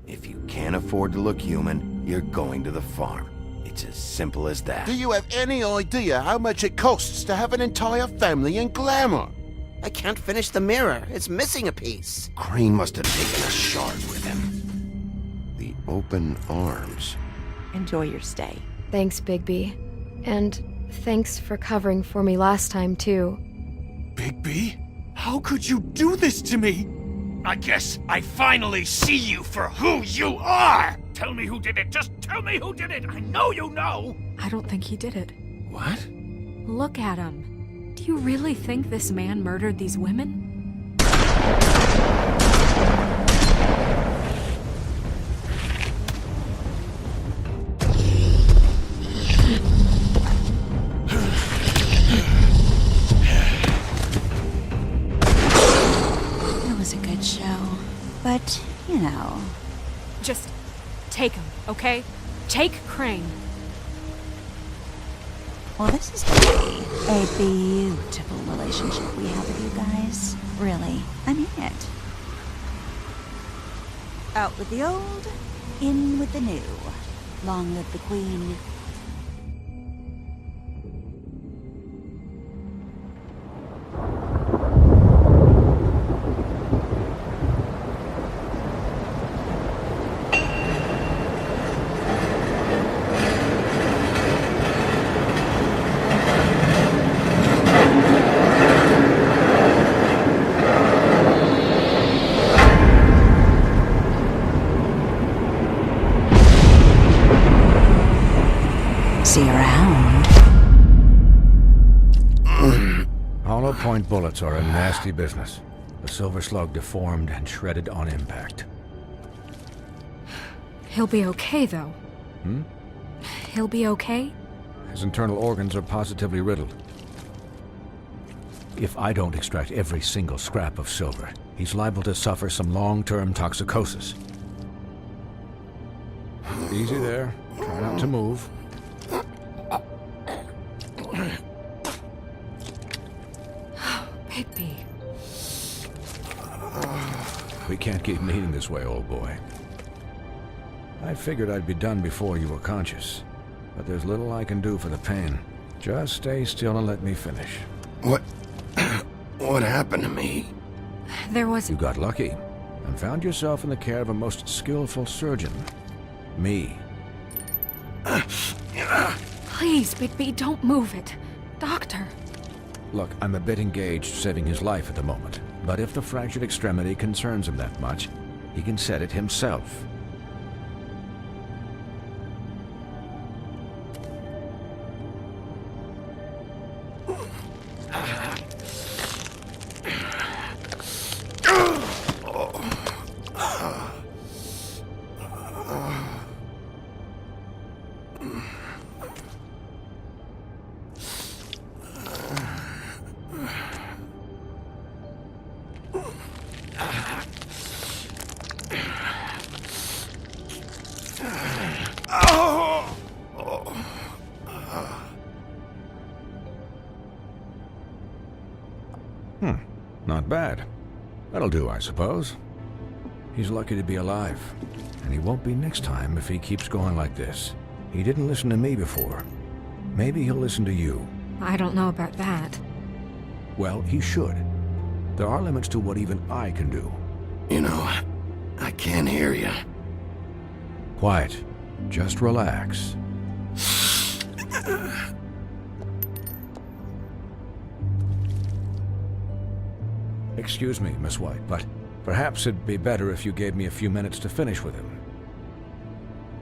If you can't afford to look human, you're going to the farm. It's as simple as that. Do you have any idea how much it costs to have an entire family in Glamour? I can't finish the mirror. It's missing a piece. Crane must have taken a shard with him. The open arms. Enjoy your stay. Thanks, Bigby. And thanks for covering for me last time, too. Bigby? How could you do this to me? I guess I finally see you for who you are! Tell me who did it! Just tell me who did it! I know you know! I don't think he did it. What? Look at him. Do you really think this man murdered these women? It was a good show. But, you know... Just take him, okay? Take Crane. Well, this is really a beautiful relationship we have with you guys. Really, I mean it. Out with the old, in with the new. Long live the Queen. See you around. Hollow point bullets are a nasty business. The Silver Slug deformed and shredded on impact. He'll be okay, though. He'll be okay? His internal organs are positively riddled. If I don't extract every single scrap of silver, he's liable to suffer some long-term toxicosis. Easy there. Try not to move. Bigby. We can't keep meeting this way, old boy. I figured I'd be done before you were conscious, but there's little I can do for the pain. Just stay still and let me finish. What happened to me? There was... You got lucky and found yourself in the care of a most skillful surgeon. Me. Please, Bigby, don't move it. Doctor. Look, I'm a bit engaged saving his life at the moment, but if the fractured extremity concerns him that much, he can set it himself. Not bad. That'll do, I suppose. He's lucky to be alive, and he won't be next time if he keeps going like this. He didn't listen to me before. Maybe he'll listen to you. I don't know about that. Well, he should. There are limits to what even I can do. You know, I can't hear you. Quiet. Just relax. Excuse me, Miss White, but perhaps it'd be better if you gave me a few minutes to finish with him.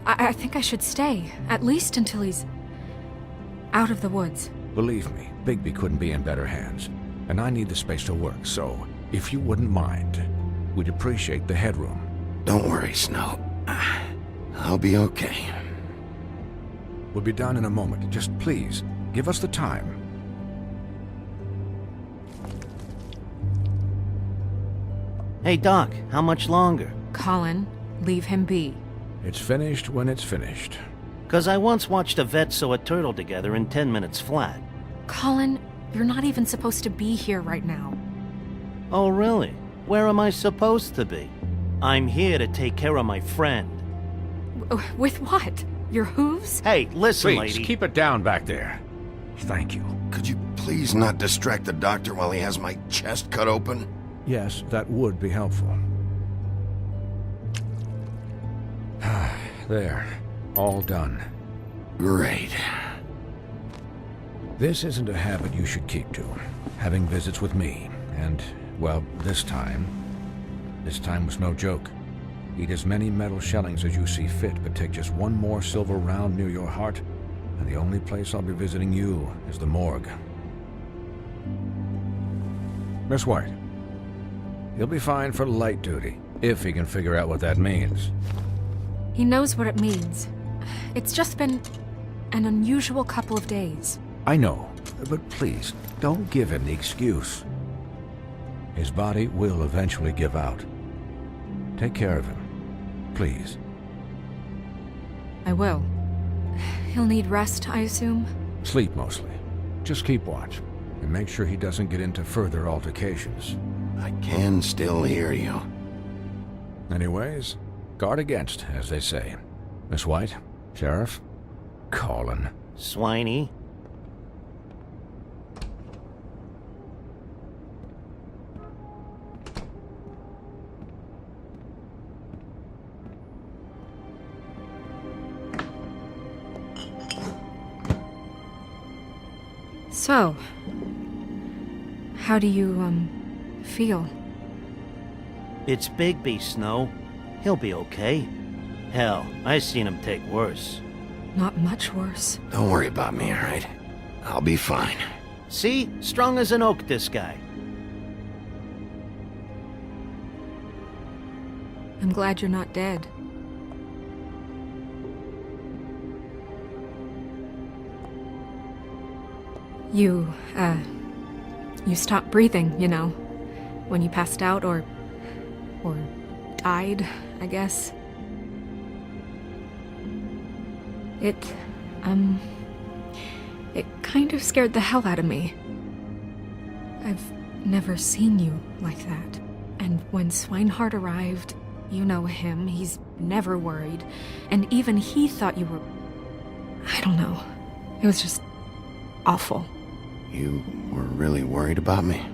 I think I should stay, at least until he's out of the woods. Believe me, Bigby couldn't be in better hands, and I need the space to work, so if you wouldn't mind, we'd appreciate the headroom. Don't worry, Snow. I'll be okay. We'll be done in a moment. Just please, give us the time. Hey, Doc, how much longer? Colin, leave him be. It's finished when it's finished. 'Cause I once watched a vet sew a turtle together in 10 minutes flat. Colin, you're not even supposed to be here right now. Oh, really? Where am I supposed to be? I'm here to take care of my friend. With what? Your hooves? Hey, listen, Please, lady. keep it down back there. Thank you. Could you please not distract the doctor while he has my chest cut open? Yes, that would be helpful. There. All done. Great. This isn't a habit you should keep to. Having visits with me. And, well, this time was no joke. Eat as many metal shellings as you see fit, but take just one more silver round near your heart, and the only place I'll be visiting you is the morgue. Miss White, he'll be fine for light duty, if he can figure out what that means. He knows what it means. It's just been an unusual couple of days. I know, but please, don't give him the excuse. His body will eventually give out. Take care of him, please. I will. He'll need rest, I assume? Sleep mostly. Just keep watch, and make sure he doesn't get into further altercations. I can still hear you. Anyways, guard against, as they say. Miss White, Sheriff, Colin. Swiney. So, how do you, feel? It's Bigby, Snow. He'll be okay. Hell, I seen him take worse. Not much worse. Don't worry about me, alright? I'll be fine. See? Strong as an oak, this guy. I'm glad you're not dead. You stopped breathing, you know, when you passed out or died, I guess. It kind of scared the hell out of me. I've never seen you like that. And when Swinehart arrived, you know him, he's never worried. And even he thought you were... I don't know. It was just awful. You were really worried about me?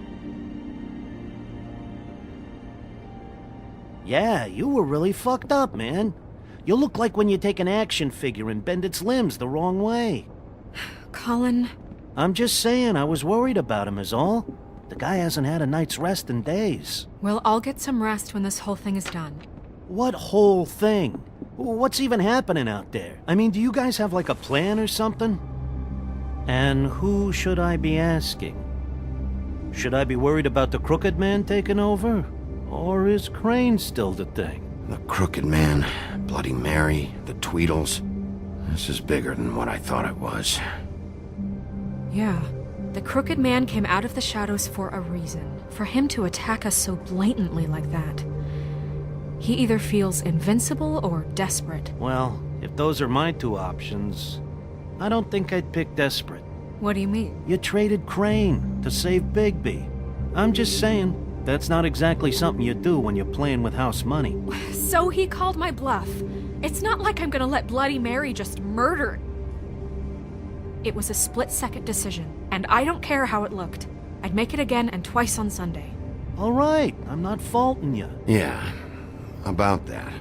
Yeah, you were really fucked up, man. You look like when you take an action figure and bend its limbs the wrong way. Colin... I'm just saying, I was worried about him is all. The guy hasn't had a night's rest in days. Well, I'll get some rest when this whole thing is done. What whole thing? What's even happening out there? I mean, do you guys have like a plan or something? And who should I be asking? Should I be worried about the Crooked Man taking over? Or is Crane still the thing? The Crooked Man, Bloody Mary, the Tweedles. This is bigger than what I thought it was. Yeah. The Crooked Man came out of the shadows for a reason. For him to attack us so blatantly like that. He either feels invincible or desperate. Well, if those are my two options, I don't think I'd pick desperate. What do you mean? You traded Crane to save Bigby. I'm just saying, that's not exactly something you do when you're playing with house money. So he called my bluff. It's not like I'm gonna let Bloody Mary just murder. It was a split-second decision, and I don't care how it looked. I'd make it again and twice on Sunday. All right, I'm not faulting you. Yeah, about that.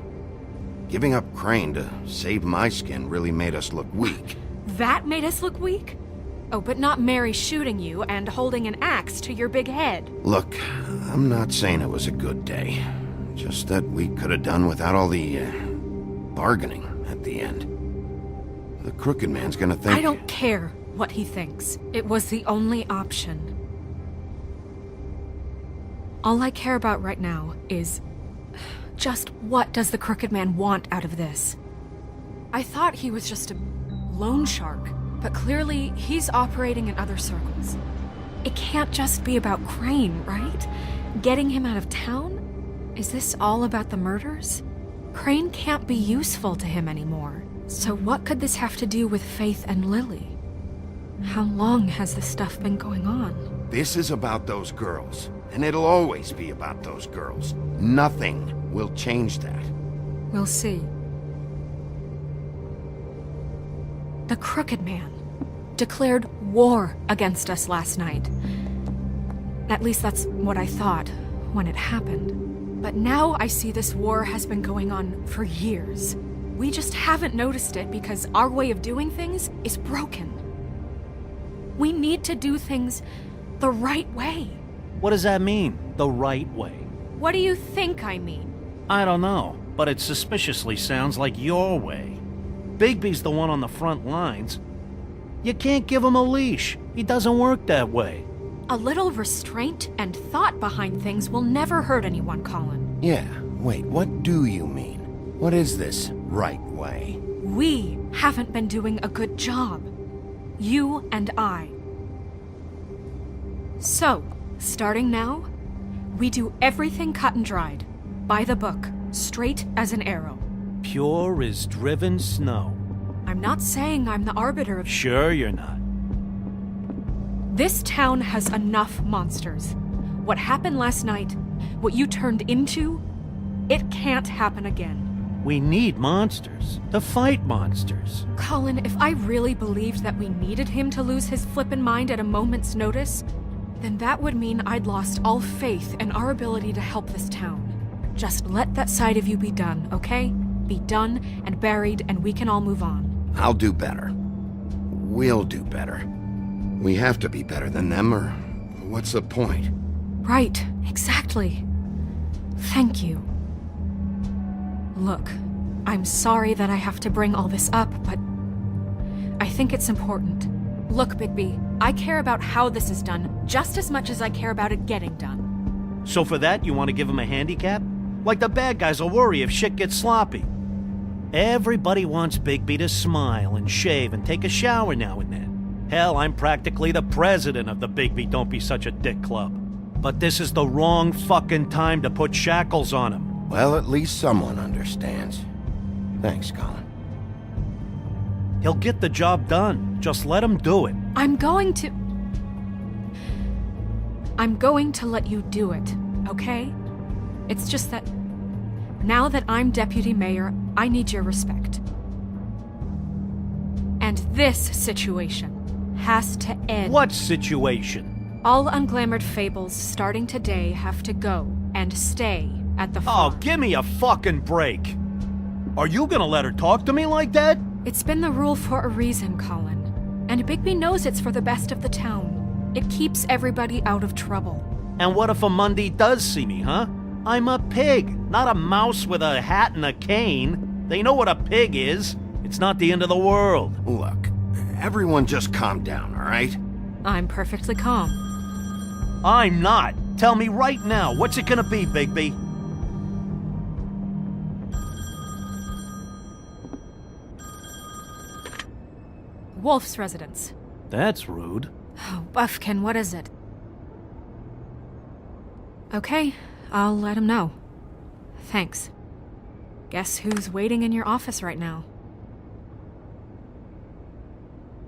Giving up Crane to save my skin really made us look weak. That made us look weak? Oh, but not Mary shooting you and holding an axe to your big head. Look, I'm not saying it was a good day. Just that we could have done without all the, bargaining at the end. The Crooked Man's gonna think... I don't care what he thinks. It was the only option. All I care about right now is... just what does the Crooked Man want out of this? I thought he was just a loan shark, but clearly he's operating in other circles. It can't just be about Crane, right? Getting him out of town? Is this all about the murders? Crane can't be useful to him anymore. So what could this have to do with Faith and Lily? How long has this stuff been going on? This is about those girls, and it'll always be about those girls. Nothing We'll change that. We'll see. The Crooked Man declared war against us last night. At least that's what I thought when it happened. But now I see this war has been going on for years. We just haven't noticed it because our way of doing things is broken. We need to do things the right way. What does that mean, the right way? What do you think I mean? I don't know, but it suspiciously sounds like your way. Bigby's the one on the front lines. You can't give him a leash. He doesn't work that way. A little restraint and thought behind things will never hurt anyone, Colin. Yeah, wait, what do you mean? What is this right way? We haven't been doing a good job. You and I. So, starting now, we do everything cut and dried. By the book, straight as an arrow. Pure as driven snow. I'm not saying I'm the arbiter of... Sure you're not. This town has enough monsters. What happened last night, what you turned into, it can't happen again. We need monsters. To fight monsters. Colin, if I really believed that we needed him to lose his flippin' mind at a moment's notice, then that would mean I'd lost all faith in our ability to help this town. Just let that side of you be done, okay? Be done and buried, and we can all move on. I'll do better. We'll do better. We have to be better than them, or what's the point? Right, exactly. Thank you. Look, I'm sorry that I have to bring all this up, but I think it's important. Look, Bigby, I care about how this is done just as much as I care about it getting done. So for that, you want to give him a handicap? Like the bad guys will worry if shit gets sloppy. Everybody wants Bigby to smile and shave and take a shower now and then. Hell, I'm practically the president of the Bigby Don't Be Such a Dick Club. But this is the wrong fucking time to put shackles on him. Well, at least someone understands. Thanks, Colin. He'll get the job done. Just let him do it. I'm going to let you do it, okay? It's just that now that I'm deputy mayor, I need your respect. And this situation has to end. What situation? All unglamored fables starting today have to go and stay at the Oh, farm. give me a fucking break. Are you gonna let her talk to me like that? It's been the rule for a reason, Colin. And Bigby knows it's for the best of the town. It keeps everybody out of trouble. And what if a Mundy does see me, huh? I'm a pig, not a mouse with a hat and a cane. They know what a pig is. It's not the end of the world. Look, everyone just calm down, all right? I'm perfectly calm. I'm not. Tell me right now, what's it gonna be, Bigby? Wolf's residence. That's rude. Oh, Buffkin, what is it? Okay, I'll let him know. Thanks. Guess who's waiting in your office right now?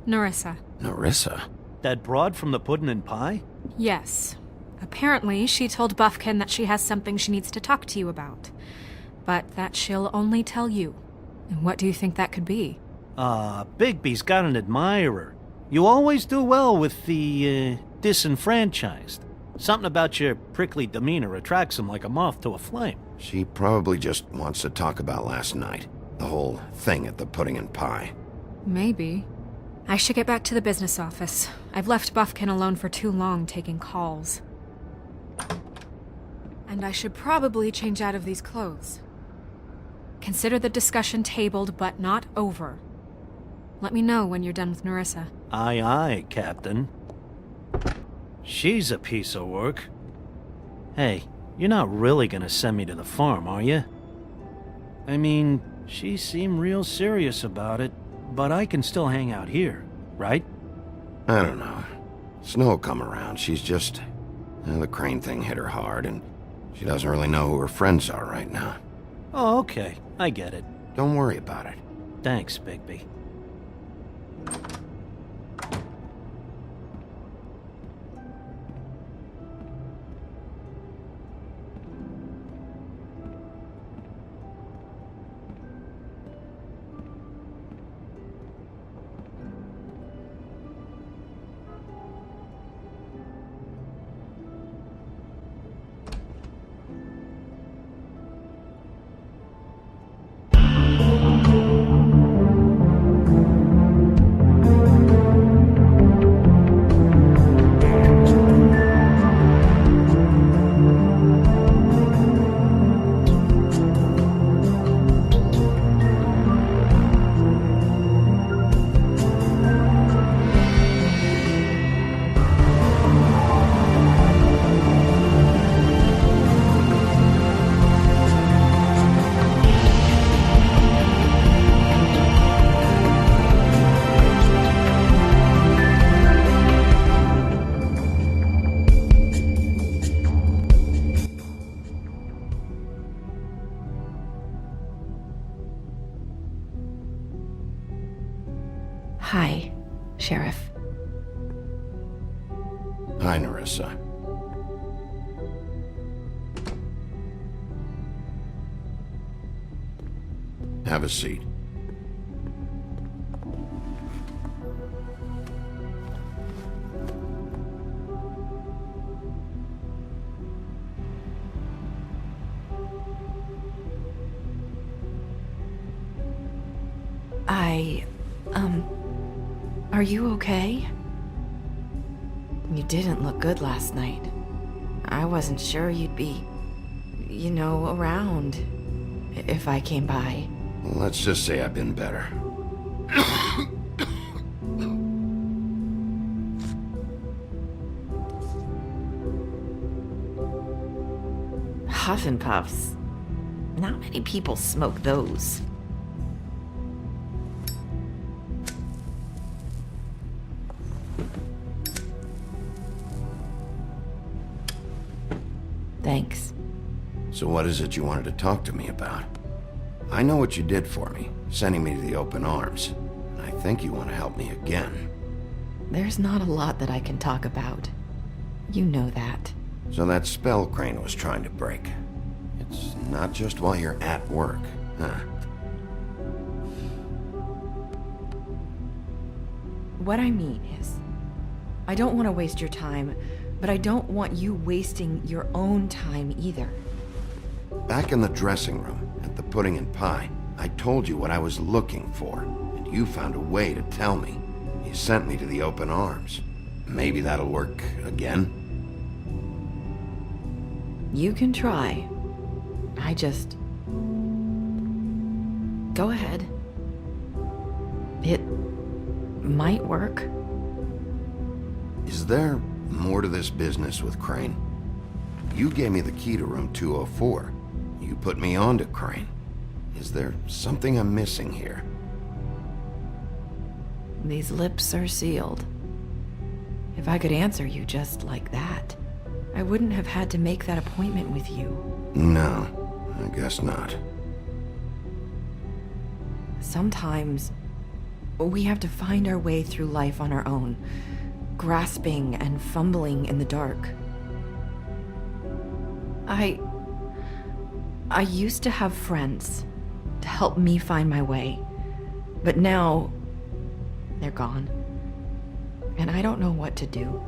Nerissa. Nerissa? That broad from the Puddin' and Pie? Yes. Apparently, she told Buffkin that she has something she needs to talk to you about. But that she'll only tell you. And what do you think that could be? Bigby's got an admirer. You always do well with the, disenfranchised. Something about your prickly demeanor attracts him like a moth to a flame. She probably just wants to talk about last night. The whole thing at the Pudding and Pie. Maybe. I should get back to the business office. I've left Buffkin alone for too long taking calls. And I should probably change out of these clothes. Consider the discussion tabled but not over. Let me know when you're done with Nerissa. Aye, aye, Captain. She's a piece of work. Hey, you're not really gonna send me to the farm, are you? I mean, she seemed real serious about it, but I can still hang out here, right? I don't know. Snow come around. She's just... the Crane thing hit her hard, and she doesn't really know who her friends are right now. Oh, okay. I get it. Don't worry about it. Thanks, Bigby. Hi, Sheriff. Hi, Nerissa. Have a seat. Are you okay? You didn't look good last night. I wasn't sure you'd be, around if I came by. Let's just say I've been better. Huff and Puffs. Not many people smoke those. Thanks. So what is it you wanted to talk to me about? I know what you did for me, sending me to the open arms. And I think you want to help me again. There's not a lot that I can talk about. You know that. So that spell Crane was trying to break. It's not just while you're at work, huh? What I mean is, I don't want to waste your time, but I don't want you wasting your own time either. Back in the dressing room, at the pudding and pie, I told you what I was looking for, and you found a way to tell me. You sent me to the open arms. Maybe that'll work again? You can try. I just... Go ahead. It might work. Is there more to this business with Crane? You gave me the key to room 204. You put me on to Crane. Is there something I'm missing here? These lips are sealed. If I could answer you just like that, I wouldn't have had to make that appointment with you. No, I guess not. Sometimes we have to find our way through life on our own, grasping and fumbling in the dark. I used to have friends to help me find my way, but now they're gone, and I don't know what to do.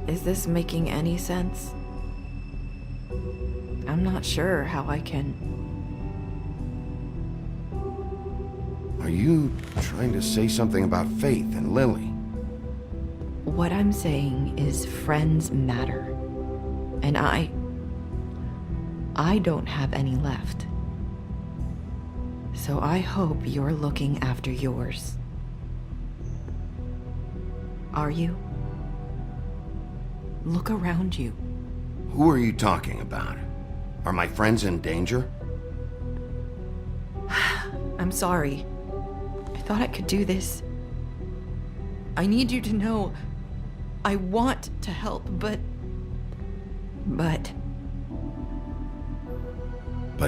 Is this making any sense? I'm not sure how I can... Are you trying to say something about Faith and Lily? What I'm saying is friends matter. And I don't have any left. So I hope you're looking after yours. Are you? Look around you. Who are you talking about? Are my friends in danger? I'm sorry. I thought I could do this. I need you to know I want to help, but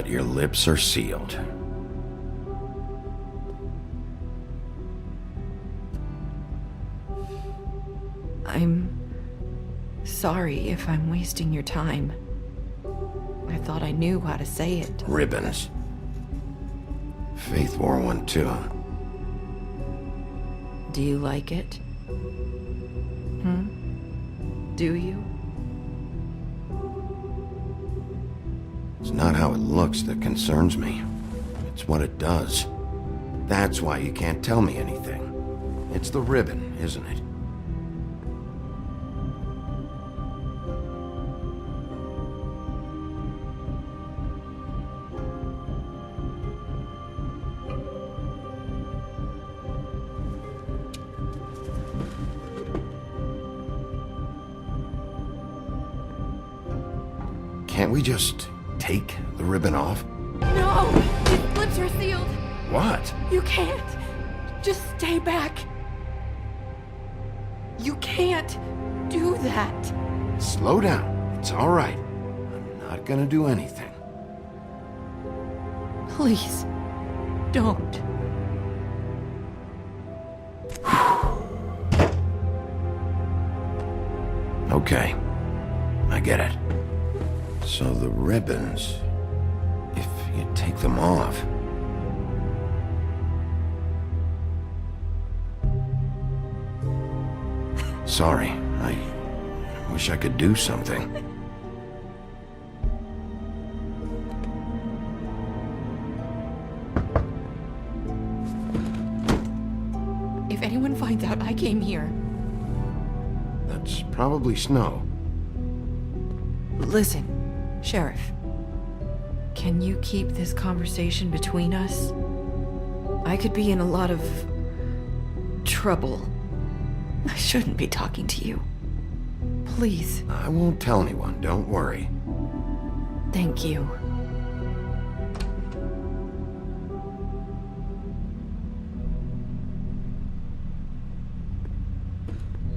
your lips are sealed. I'm sorry if I'm wasting your time. I thought I knew how to say it. Ribbons. Faith wore one too. Do you like it? Do you? It's not how it looks that concerns me. It's what it does. That's why you can't tell me anything. It's the ribbon, isn't it? Can't we just take the ribbon off? No! His lips are sealed! What? You can't! Just stay back! You can't do that! Slow down. It's all right. I'm not gonna do anything. Please, don't. Okay, I get it. So the ribbons, if you take them off... Sorry, I wish I could do something. If anyone finds out I came here... That's probably Snow. Listen, Sheriff. Can you keep this conversation between us? I could be in a lot of... trouble. I shouldn't be talking to you. Please. I won't tell anyone, don't worry. Thank you.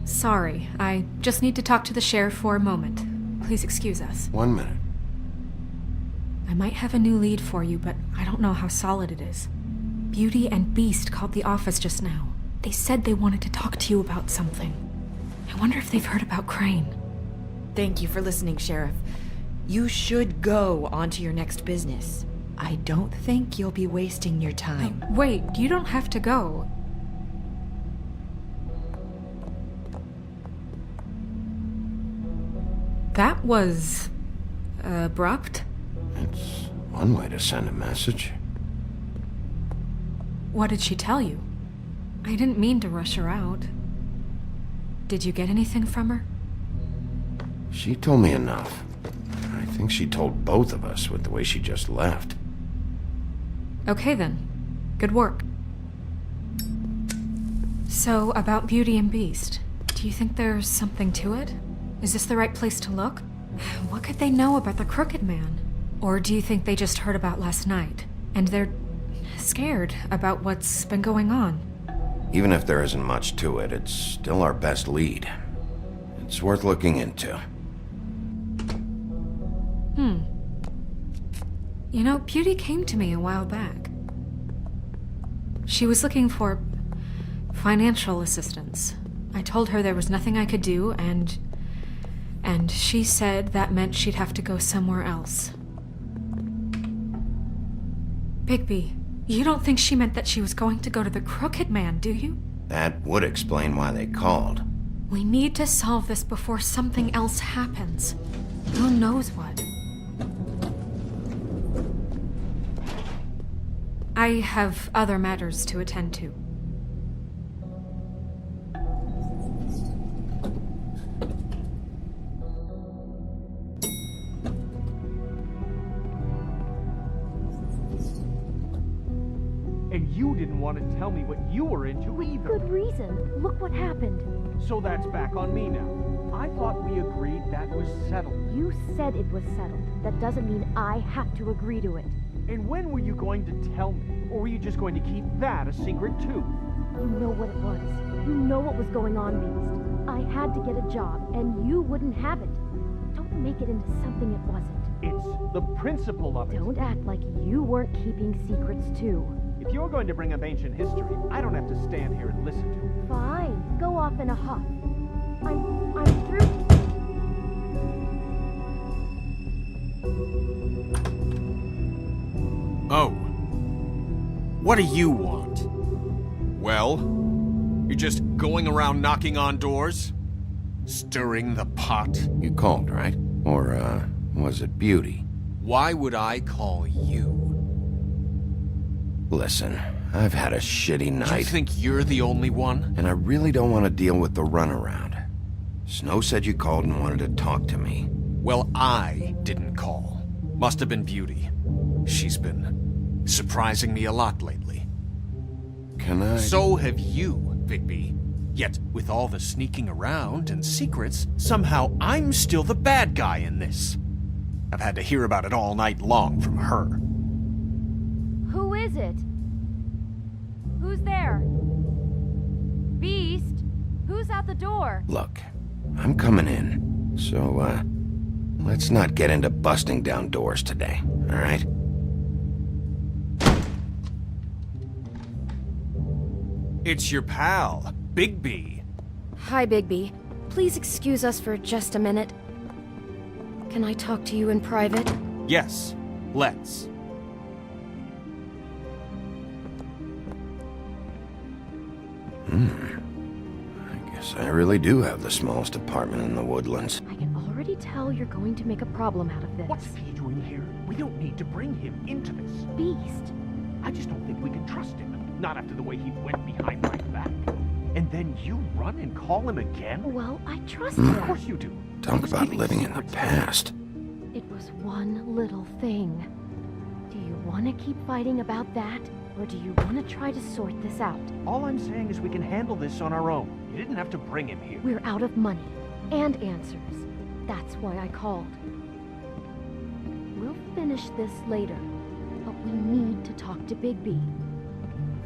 Sorry, I just need to talk to the sheriff for a moment. Please excuse us. 1 minute. I might have a new lead for you, but I don't know how solid it is. Beauty and Beast called the office just now. They said they wanted to talk to you about something. I wonder if they've heard about Crane. Thank you for listening, Sheriff. You should go on to your next business. I don't think you'll be wasting your time. Wait, you don't have to go. That was... abrupt? It's one way to send a message. What did she tell you? I didn't mean to rush her out. Did you get anything from her? She told me enough. I think she told both of us with the way she just left. Okay then. Good work. So, about Beauty and Beast, do you think there's something to it? Is this the right place to look? What could they know about the Crooked Man? Or do you think they just heard about last night, and they're scared about what's been going on? Even if there isn't much to it, it's still our best lead. It's worth looking into. You know, Beauty came to me a while back. She was looking for financial assistance. I told her there was nothing I could do, and she said that meant she'd have to go somewhere else. Bigby, you don't think she meant that she was going to go to the Crooked Man, do you? That would explain why they called. We need to solve this before something else happens. Who knows what? I have other matters to attend to. And you didn't want to tell me what you were into either. Good reason. Look what happened. So that's back on me now. I thought we agreed that was settled. You said it was settled. That doesn't mean I have to agree to it. And when were you going to tell me? Or were you just going to keep that a secret too? You know what it was. You know what was going on, Beast. I had to get a job, and you wouldn't have it. Don't make it into something it wasn't. It's the principle of it. Don't act like you weren't keeping secrets too. If you're going to bring up ancient history, I don't have to stand here and listen to it. Fine. Go off in a huff. I'm through. Oh. What do you want? Well, you're just going around knocking on doors? Stirring the pot? You called, right? Or, was it Beauty? Why would I call you? Listen, I've had a shitty night. You think you're the only one? And I really don't want to deal with the runaround. Snow said you called and wanted to talk to me. Well, I didn't call. Must have been Beauty. She's been surprising me a lot lately. Can I... So have you, Bigby. Yet, with all the sneaking around and secrets, somehow I'm still the bad guy in this. I've had to hear about it all night long from her. Who is it? Who's there? Beast? Who's out the door? Look, I'm coming in. So, let's not get into busting down doors today, all right? It's your pal, Bigby. Hi, Bigby. Please excuse us for just a minute. Can I talk to you in private? Yes, let's. I guess I really do have the smallest apartment in the Woodlands. I can already tell you're going to make a problem out of this. What's he doing here? We don't need to bring him into this. Beast? I just don't think we can trust him. Not after the way he went behind my back. And then you run and call him again? Well, I trust Of him. course you do. Talk He's about giving living in the secrets. past. It was one little thing. Do you want to keep fighting about that? Or do you want to try to sort this out? All I'm saying is we can handle this on our own. You didn't have to bring him here. We're out of money and answers. That's why I called. We'll finish this later, but we need to talk to Bigby.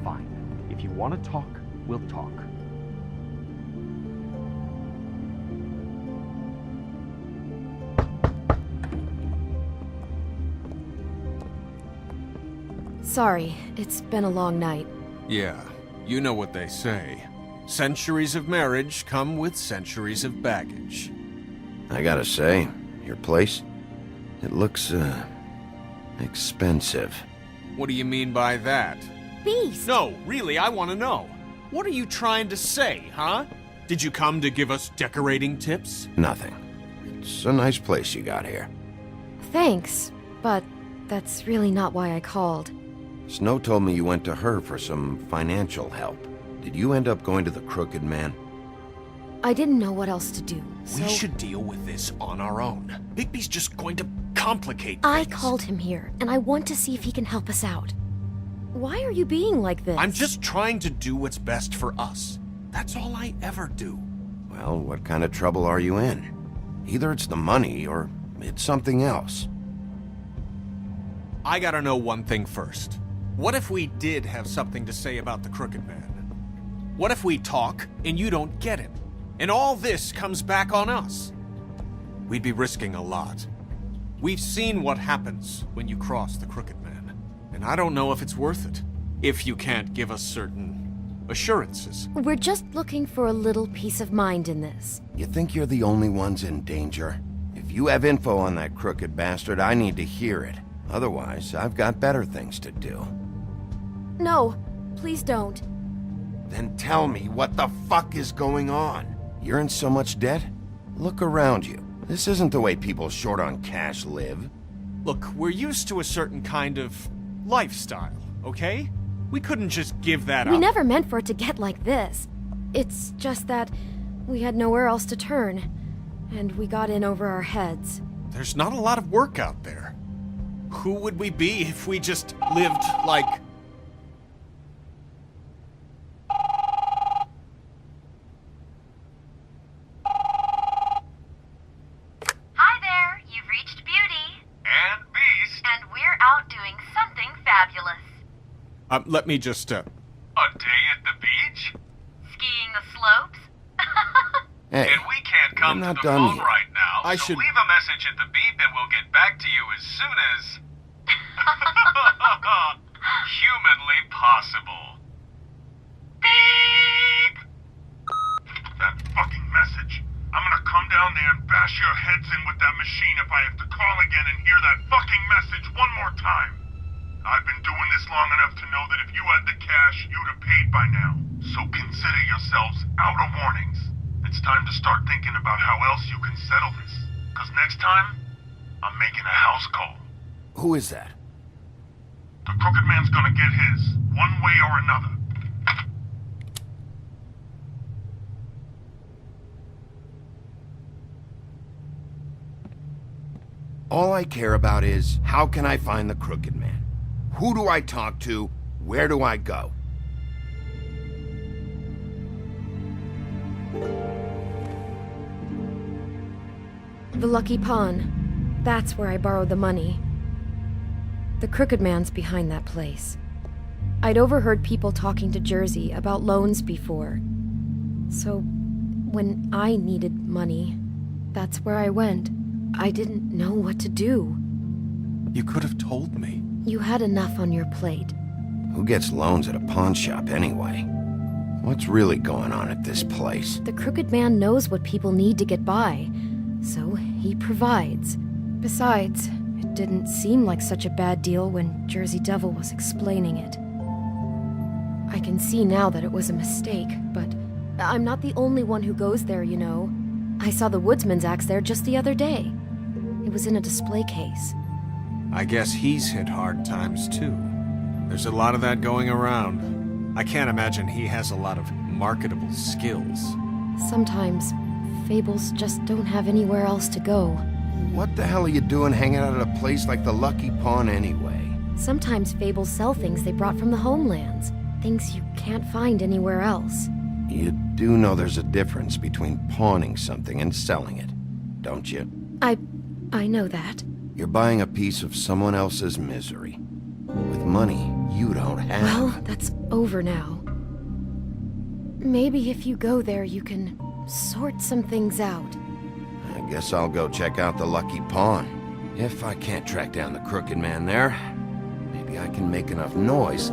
Fine. If you want to talk, we'll talk. Sorry, it's been a long night. Yeah, you know what they say. Centuries of marriage come with centuries of baggage. I gotta say, your place, it looks, expensive. What do you mean by that? Beast! No, really, I want to know. What are you trying to say, huh? Did you come to give us decorating tips? Nothing. It's a nice place you got here. Thanks, but that's really not why I called. Snow told me you went to her for some financial help. Did you end up going to the Crooked Man? I didn't know what else to do, so... We should deal with this on our own. Bigby's just going to complicate I things. called him here, and I want to see if he can help us out. Why are you being like this? I'm just trying to do what's best for us. That's all I ever do. Well, what kind of trouble are you in? Either it's the money, or it's something else. I gotta know one thing first. What if we did have something to say about the Crooked Man? What if we talk and you don't get him? And all this comes back on us? We'd be risking a lot. We've seen what happens when you cross the Crooked Man. And I don't know if it's worth it. If you can't give us certain assurances. We're just looking for a little peace of mind in this. You think you're the only ones in danger? If you have info on that crooked bastard, I need to hear it. Otherwise, I've got better things to do. No, please don't. Then tell me what the fuck is going on? You're in so much debt? Look around you. This isn't the way people short on cash live. Look, we're used to a certain kind of lifestyle, okay? We couldn't just give that up. We never meant for it to get like this. It's just that we had nowhere else to turn, and we got in over our heads. There's not a lot of work out there. Who would we be if we just lived like... Hi there, you've reached Beauty. And Beast. And we're out doing something fabulous. Let me just, A day at the beach? Skiing the slopes? Hey, And we can't come I'm to not the done phone yet. right now, I so should- leave a message at the beep and we'll get back to you as soon as... humanly possible. Beep! That fucking message. I'm gonna come down there and bash your heads in with that machine if I have to call again and hear that fucking message one more time. I've been doing this long enough to know that if you had the cash, you'd have paid by now. So consider yourselves out of warnings. It's time to start thinking about how else you can settle this. Because next time, I'm making a house call. Who is that? The Crooked Man's gonna get his, one way or another. All I care about is, how can I find the Crooked Man? Who do I talk to? Where do I go? The Lucky Pawn. That's where I borrowed the money. The Crooked Man's behind that place. I'd overheard people talking to Jersey about loans before. So, when I needed money, that's where I went. I didn't know what to do. You could have told me. You had enough on your plate. Who gets loans at a pawn shop anyway? What's really going on at this place? The Crooked Man knows what people need to get by, so he provides. Besides, it didn't seem like such a bad deal when Jersey Devil was explaining it. I can see now that it was a mistake, but I'm not the only one who goes there, you know. I saw the Woodsman's axe there just the other day. It was in a display case. I guess he's hit hard times, too. There's a lot of that going around. I can't imagine he has a lot of marketable skills. Sometimes, fables just don't have anywhere else to go. What the hell are you doing hanging out at a place like the Lucky Pawn anyway? Sometimes fables sell things they brought from the homelands. Things you can't find anywhere else. You do know there's a difference between pawning something and selling it, don't you? I know that. You're buying a piece of someone else's misery. With money you don't have. Well, that's over now. Maybe if you go there, you can sort some things out. I guess I'll go check out the Lucky Pawn. If I can't track down the Crooked Man there, maybe I can make enough noise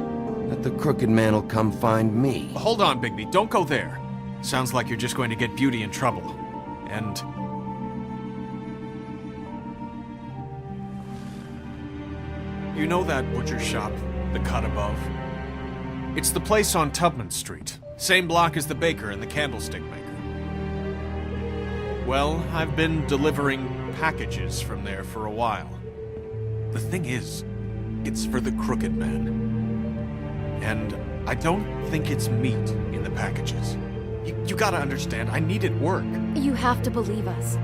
that the Crooked Man will come find me. Hold on, Bigby. Don't go there. Sounds like you're just going to get Beauty in trouble. And... you know that butcher shop, the cut above? It's the place on Tubman Street. Same block as the baker and the candlestick maker. Well, I've been delivering packages from there for a while. The thing is, it's for the Crooked Man. And I don't think it's meat in the packages. You gotta understand, I needed work. You have to believe us.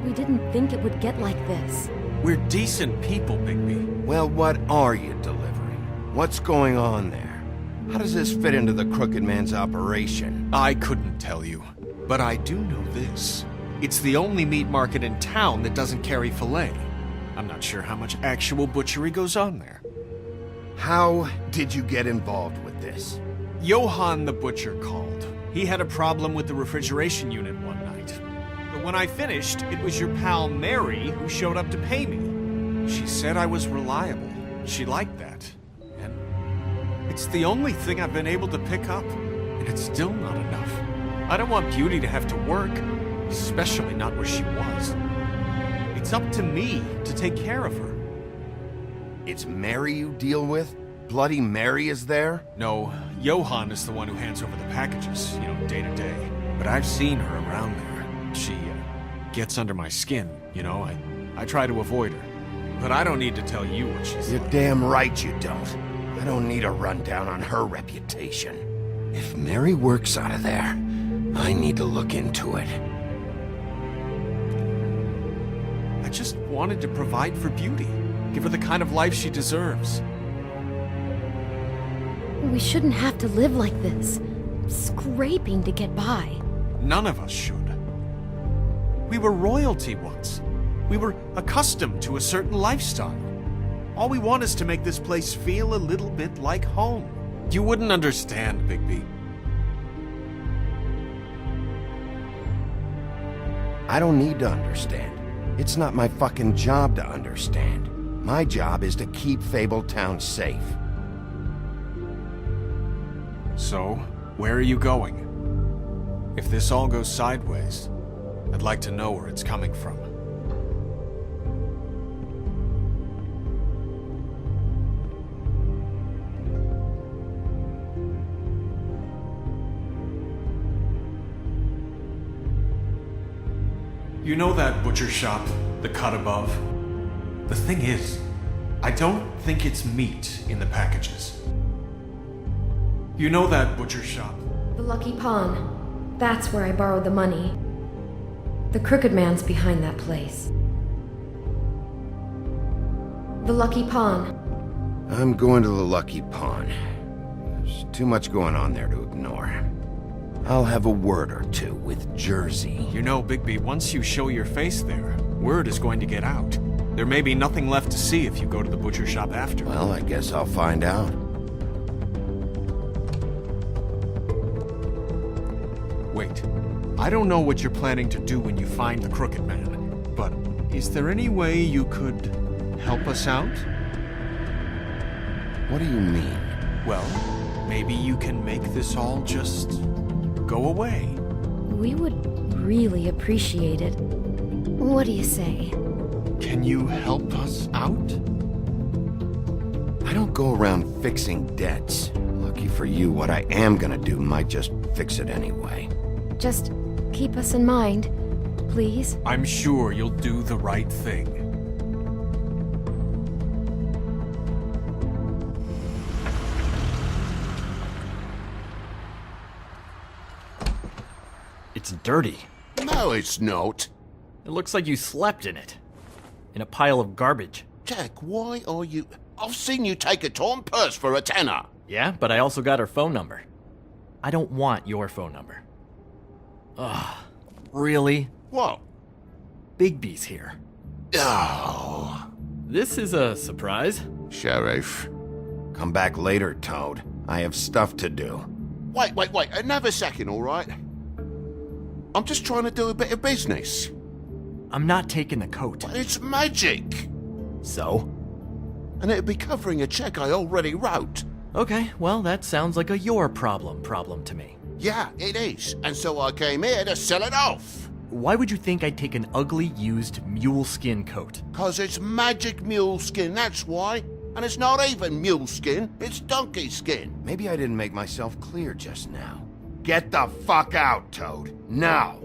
We didn't think it would get like this. We're decent people, Bigby. Well, what are you delivering? What's going on there? How does this fit into the Crooked Man's operation? I couldn't tell you, but I do know this. It's the only meat market in town that doesn't carry filet. I'm not sure how much actual butchery goes on there. How did you get involved with this? Johann the butcher called. He had a problem with the refrigeration unit one night. But when I finished, it was your pal Mary who showed up to pay me. She said I was reliable. She liked that. And it's the only thing I've been able to pick up. And it's still not enough. I don't want Beauty to have to work, especially not where she was. It's up to me to take care of her. It's Mary you deal with? Bloody Mary is there? No, Johann is the one who hands over the packages, day to day. But I've seen her around there. She gets under my skin, I try to avoid her. But I don't need to tell you what she's You're like. damn right you don't. I don't need a rundown on her reputation. If Mary works out of there, I need to look into it. I just wanted to provide for Beauty. Give her the kind of life she deserves. We shouldn't have to live like this, scraping to get by. None of us should. We were royalty once. We were accustomed to a certain lifestyle. All we want is to make this place feel a little bit like home. You wouldn't understand, Bigby. I don't need to understand. It's not my fucking job to understand. My job is to keep Fabletown safe. So, where are you going? If this all goes sideways, I'd like to know where it's coming from. You know that butcher shop, the cut above? The thing is, I don't think it's meat in the packages. You know that butcher shop? The Lucky Pawn. That's where I borrowed the money. The Crooked Man's behind that place. The Lucky Pawn. I'm going to the Lucky Pawn. There's too much going on there to ignore. I'll have a word or two with Jersey. You know, Bigby, once you show your face there, word is going to get out. There may be nothing left to see if you go to the butcher shop after. Well, I guess I'll find out. Wait, I don't know what you're planning to do when you find the Crooked Man, but is there any way you could help us out? What do you mean? Well, maybe you can make this all just go away. We would really appreciate it. What do you say? Can you help us out? I don't go around fixing debts. Lucky for you, what I am gonna do might just fix it anyway. Just keep us in mind, please. I'm sure you'll do the right thing. It's dirty. No, it's not. It looks like you slept in it. In a pile of garbage. Jack, why are you... I've seen you take a torn purse for a tenner. Yeah, but I also got her phone number. I don't want your phone number. Ugh. Really? What? Bigby's here. Oh. This is a surprise. Sheriff. Come back later, Toad. I have stuff to do. Wait. Another second, all right? I'm just trying to do a bit of business. I'm not taking the coat. But it's magic. So? And it'd be covering a check I already wrote. Okay, well, that sounds like a your problem to me. Yeah, it is. And so I came here to sell it off. Why would you think I'd take an ugly, used mule skin coat? 'Cause it's magic mule skin, that's why. And it's not even mule skin, it's donkey skin. Maybe I didn't make myself clear just now. Get the fuck out, Toad. Now.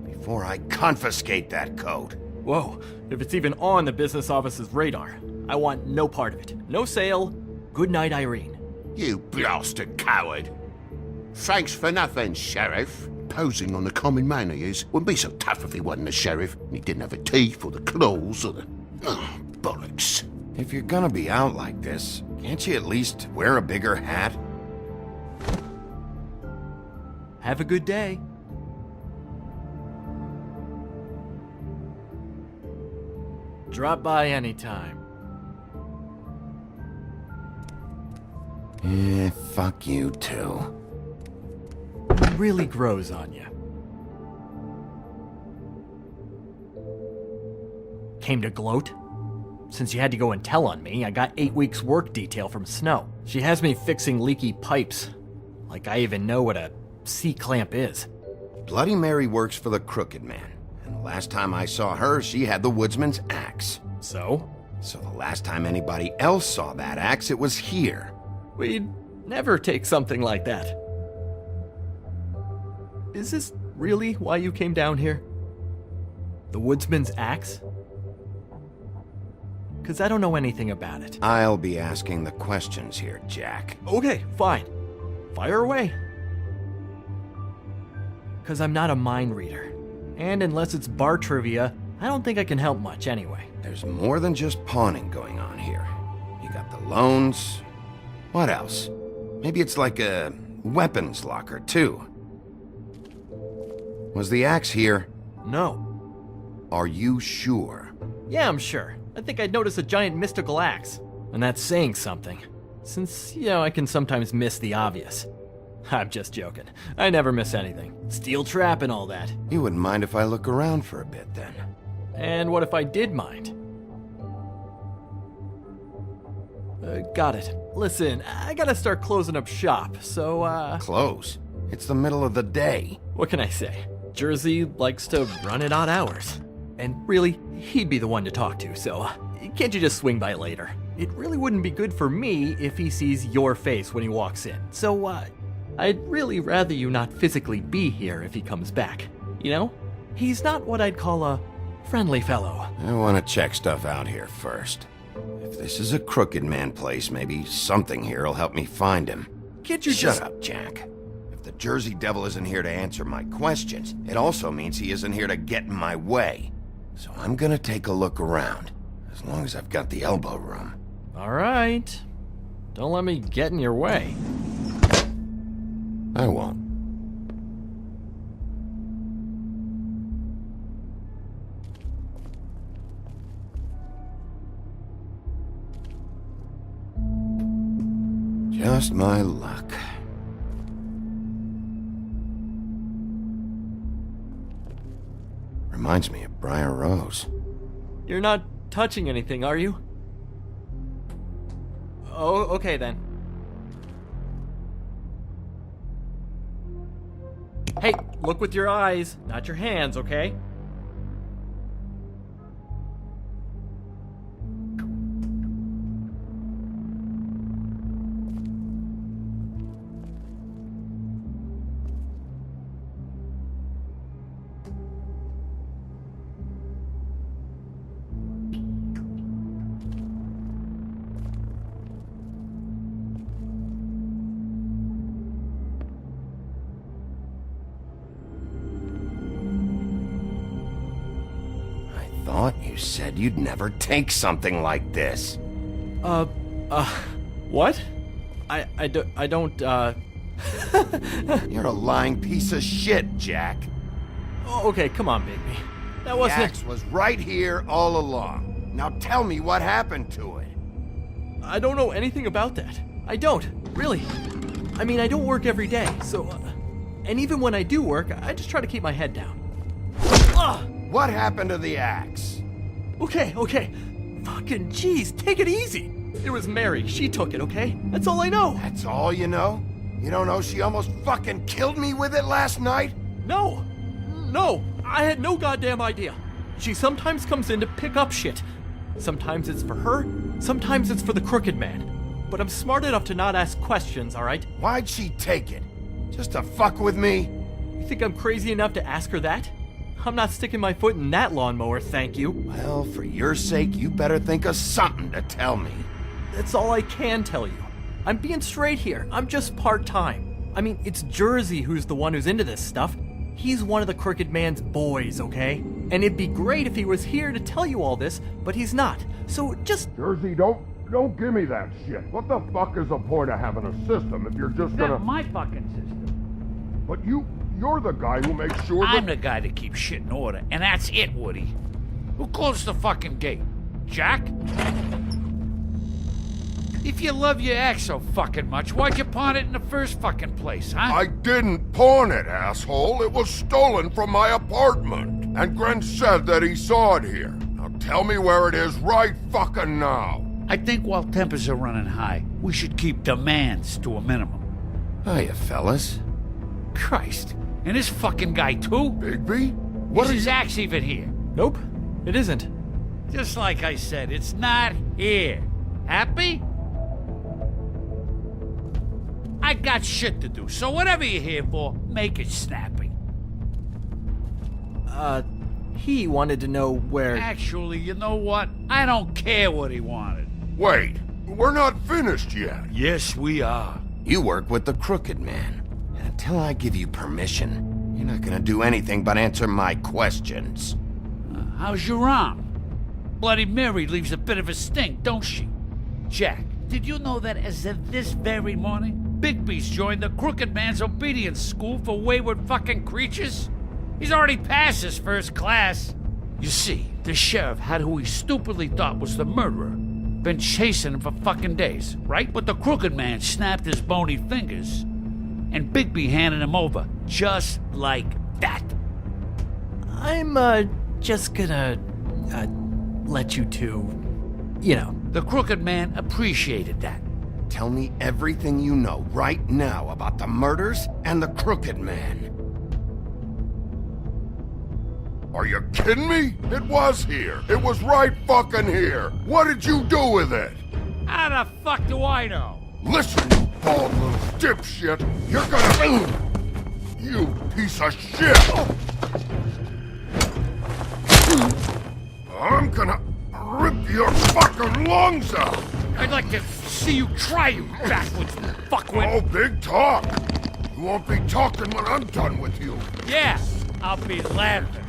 Before I confiscate that coat. Whoa, if it's even on the business office's radar, I want no part of it. No sale. Good night, Irene. You blasted coward. Thanks for nothing, Sheriff. Posing on the common man he is wouldn't be so tough if he wasn't a sheriff and he didn't have the teeth or the claws or the... Oh, bollocks. If you're gonna be out like this, can't you at least wear a bigger hat? Have a good day. Drop by anytime. Fuck you too. It really grows on you. Came to gloat? Since you had to go and tell on me, I got 8 weeks work detail from Snow. She has me fixing leaky pipes. Like I even know what a C-clamp is. Bloody Mary works for the Crooked Man. And the last time I saw her, she had the woodsman's axe. So? So the last time anybody else saw that axe, it was here. We'd never take something like that. Is this really why you came down here? The woodsman's axe? 'Cause I don't know anything about it. I'll be asking the questions here, Jack. Okay, fine. Fire away. 'Cause I'm not a mind reader. And unless it's bar trivia, I don't think I can help much anyway. There's more than just pawning going on here. You got the loans. What else? Maybe it's like a weapons locker, too. Was the axe here? No. Are you sure? Yeah, I'm sure. I think I'd notice a giant mystical axe. And that's saying something. Since, I can sometimes miss the obvious. I'm just joking. I never miss anything. Steel trap and all that. You wouldn't mind if I look around for a bit, then? And what if I did mind? Got it. Listen, I gotta start closing up shop, so, Close? It's the middle of the day. What can I say? Jersey likes to run at odd hours. And really, he'd be the one to talk to, so can't you just swing by later? It really wouldn't be good for me if he sees your face when he walks in. So, I'd really rather you not physically be here if he comes back. You know? He's not what I'd call a friendly fellow. I want to check stuff out here first. If this is a Crooked Man place, maybe something here will help me find him. Can't you Shut up, Jack. If the Jersey Devil isn't here to answer my questions, it also means he isn't here to get in my way. So I'm gonna take a look around, as long as I've got the elbow room. All right. Don't let me get in your way. I won't. Just my luck. Reminds me of Briar Rose. You're not touching anything, are you? Oh, okay then. Hey, look with your eyes, not your hands, okay? Thought you said you'd never take something like this. What? I don't, You're a lying piece of shit, Jack. Oh, okay, come on, Bigby. That The wasn't... axe was right here all along. Now tell me what happened to it. I don't know anything about that. I don't, really. I mean, I don't work every day, so... and even when I do work, I just try to keep my head down. What happened to the axe? Okay. Fucking jeez, take it easy. It was Mary. She took it, okay? That's all I know. That's all you know? You don't know she almost fucking killed me with it last night? No, I had no goddamn idea. She sometimes comes in to pick up shit. Sometimes it's for her, sometimes it's for the Crooked Man. But I'm smart enough to not ask questions, alright? Why'd she take it? Just to fuck with me? You think I'm crazy enough to ask her that? I'm not sticking my foot in that lawnmower, thank you. Well, for your sake, you better think of something to tell me. That's all I can tell you. I'm being straight here. I'm just part-time. I mean, it's Jersey who's the one who's into this stuff. He's one of the Crooked Man's boys, okay? And it'd be great if he was here to tell you all this, but he's not. So just... Jersey, don't give me that shit. What the fuck is the point of having a system if you're just gonna... That's my fucking system. But you're the guy who makes sure I'm the guy that keeps shit in order, and that's it, Woody. Who closed the fucking gate? Jack? If you love your ex so fucking much, why'd you pawn it in the first fucking place, huh? I didn't pawn it, asshole. It was stolen from my apartment. And Gren said that he saw it here. Now tell me where it is right fucking now. I think while tempers are running high, we should keep demands to a minimum. Hiya, fellas. Christ. And this fucking guy, too? Bigby? What is his axe even here? Nope, it isn't. Just like I said, it's not here. Happy? I got shit to do, so whatever you're here for, make it snappy. He wanted to know where... Actually, you know what? I don't care what he wanted. Wait, we're not finished yet. Yes, we are. You work with the Crooked Man. And until I give you permission, you're not gonna do anything but answer my questions. How's your arm? Bloody Mary leaves a bit of a stink, don't she? Jack, did you know that as of this very morning, Bigby's joined the Crooked Man's obedience school for wayward fucking creatures? He's already passed his first class. You see, the sheriff had who he stupidly thought was the murderer. Been chasing him for fucking days, right? But the Crooked Man snapped his bony fingers, and Bigby handed him over, just like that. I'm, just gonna, let you two, you know. The Crooked Man appreciated that. Tell me everything you know right now about the murders and the Crooked Man. Are you kidding me? It was here. It was right fucking here. What did you do with it? How the fuck do I know? Listen, you bald little dipshit. You're gonna... You piece of shit! I'm gonna rip your fucking lungs out! I'd like to see you try, you backwards fuckwit! Oh, big talk! You won't be talking when I'm done with you. Yeah, I'll be laughing.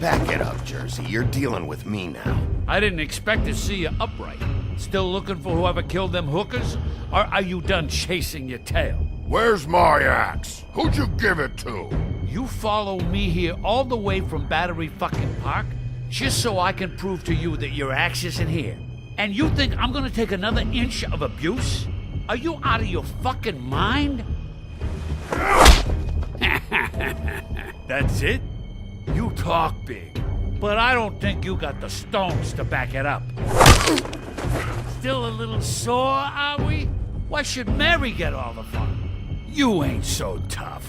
Back it up, Jersey. You're dealing with me now. I didn't expect to see you upright. Still looking for whoever killed them hookers? Or are you done chasing your tail? Where's my axe? Who'd you give it to? You follow me here all the way from Battery fucking Park just so I can prove to you that your axe isn't here. And you think I'm gonna take another inch of abuse? Are you out of your fucking mind? That's it? You talk big, but I don't think you got the stones to back it up. Still a little sore, are we? Why should Mary get all the fun? You ain't so tough.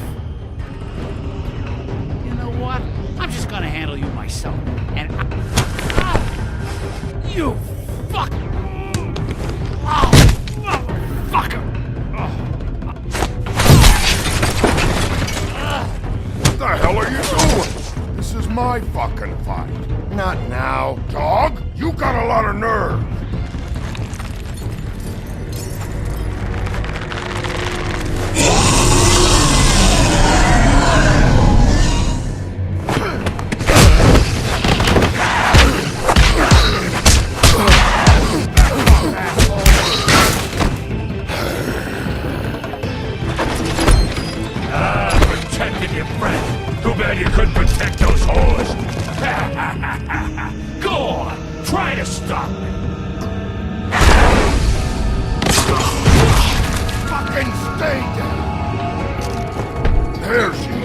You know what? I'm just gonna handle you myself. And you fuck! Oh, motherfucker! What the hell are you doing? This is my fucking fight. Not now. Dog, you got a lot of nerve. Protected your friend. Too bad you couldn't protect those whores. Go on, try to stop me. Fucking stay down. There she is.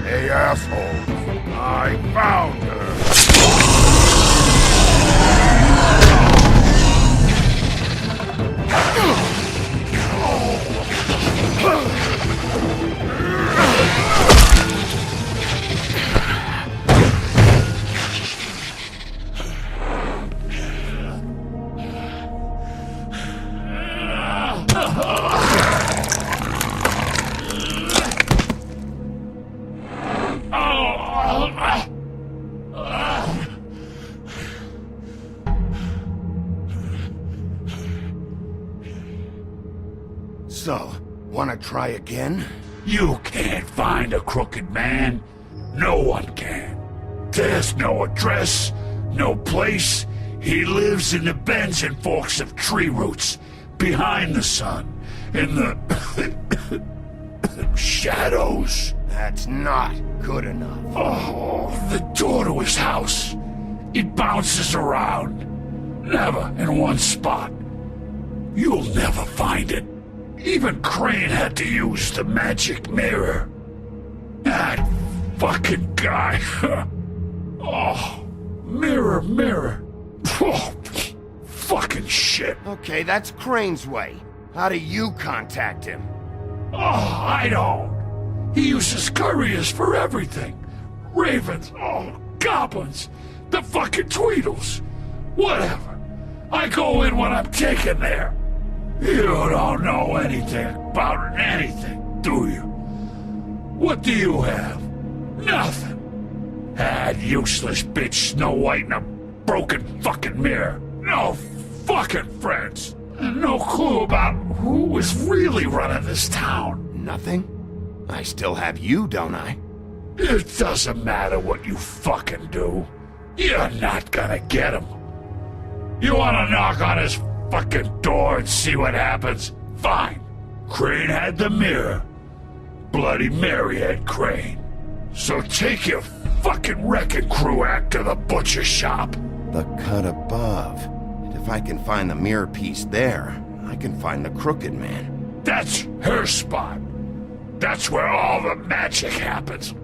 Hey, assholes. I found her. So, wanna try again? You can't find a crooked man. No one can. There's no address, no place. He lives in the bends and forks of tree roots, behind the sun, in the shadows. That's not good enough. Oh, the door to his house. It bounces around. Never in one spot. You'll never find it. Even Crane had to use the magic mirror. That fucking guy. Oh, mirror, mirror. Oh, fucking shit. Okay, that's Crane's way. How do you contact him? Oh, I don't. He uses couriers for everything. Ravens, goblins, the fucking Tweedles. Whatever. I go in when I'm taken there. You don't know anything about anything, do you? What do you have? Nothing. That useless bitch Snow White and a broken fucking mirror. No fucking friends. And no clue about who is really running this town. Nothing? I still have you, don't I? It doesn't matter what you fucking do. You're not gonna get him. You wanna knock on his fucking door and see what happens? Fine. Crane had the mirror. Bloody Mary had Crane. So take your fucking wrecking crew act to the butcher shop. The cut above. And if I can find the mirror piece there, I can find the Crooked Man. That's her spot. That's where all the magic happens.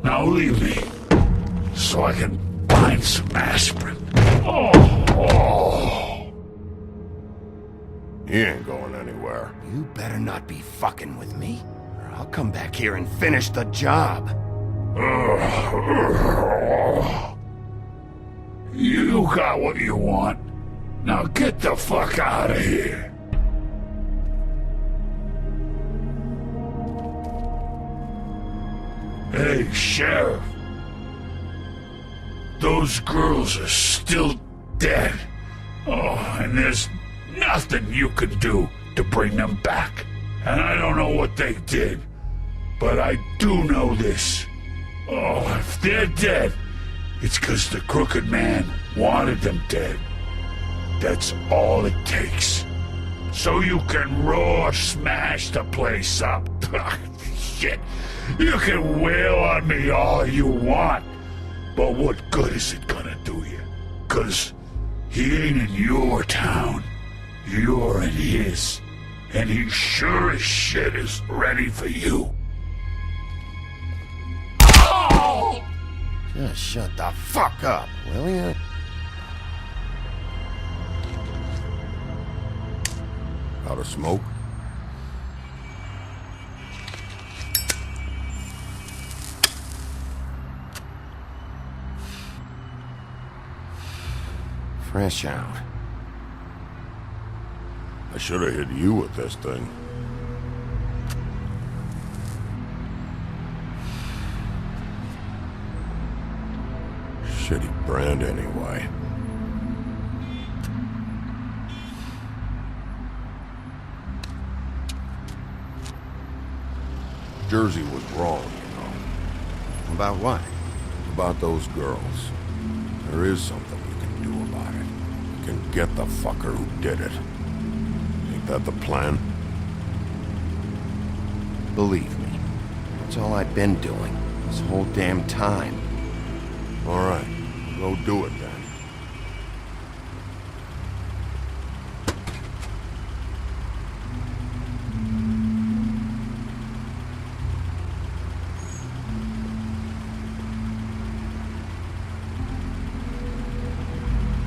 Now leave me, so I can find some aspirin. He ain't going anywhere. You better not be fucking with me, or I'll come back here and finish the job. You got what you want. Now get the fuck out of here. Hey, Sheriff. Those girls are still dead. Oh, and there's nothing you can do to bring them back. And I don't know what they did, but I do know this. Oh, if they're dead, it's 'cause the Crooked Man wanted them dead. That's all it takes. So you can raw smash the place up. Shit. You can wail on me all you want, but what good is it gonna do you? 'Cause he ain't in your town. You're in his. And he sure as shit is ready for you. Oh! Just shut the fuck up, will you? Out of smoke? Fresh out. I should have hit you with this thing. Shitty brand anyway. Jersey was wrong, you know. About what? About those girls. There is something you can do about it. You can get the fucker who did it. Ain't that the plan? Believe me, that's all I've been doing this whole damn time. All right, go do it then.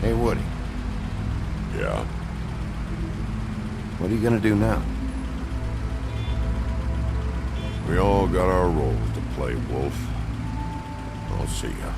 Hey, Woody. Yeah? What are you gonna do now? We all got our roles to play, Wolf. I'll see ya.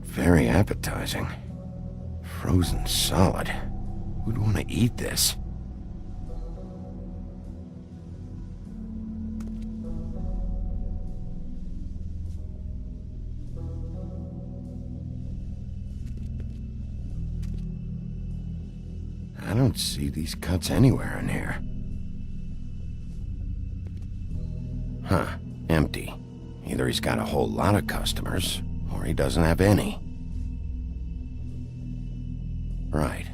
Very appetizing. Frozen solid. Who'd want to eat this? I don't see these cuts anywhere in here. Huh. Empty. Either he's got a whole lot of customers, or he doesn't have any. Right.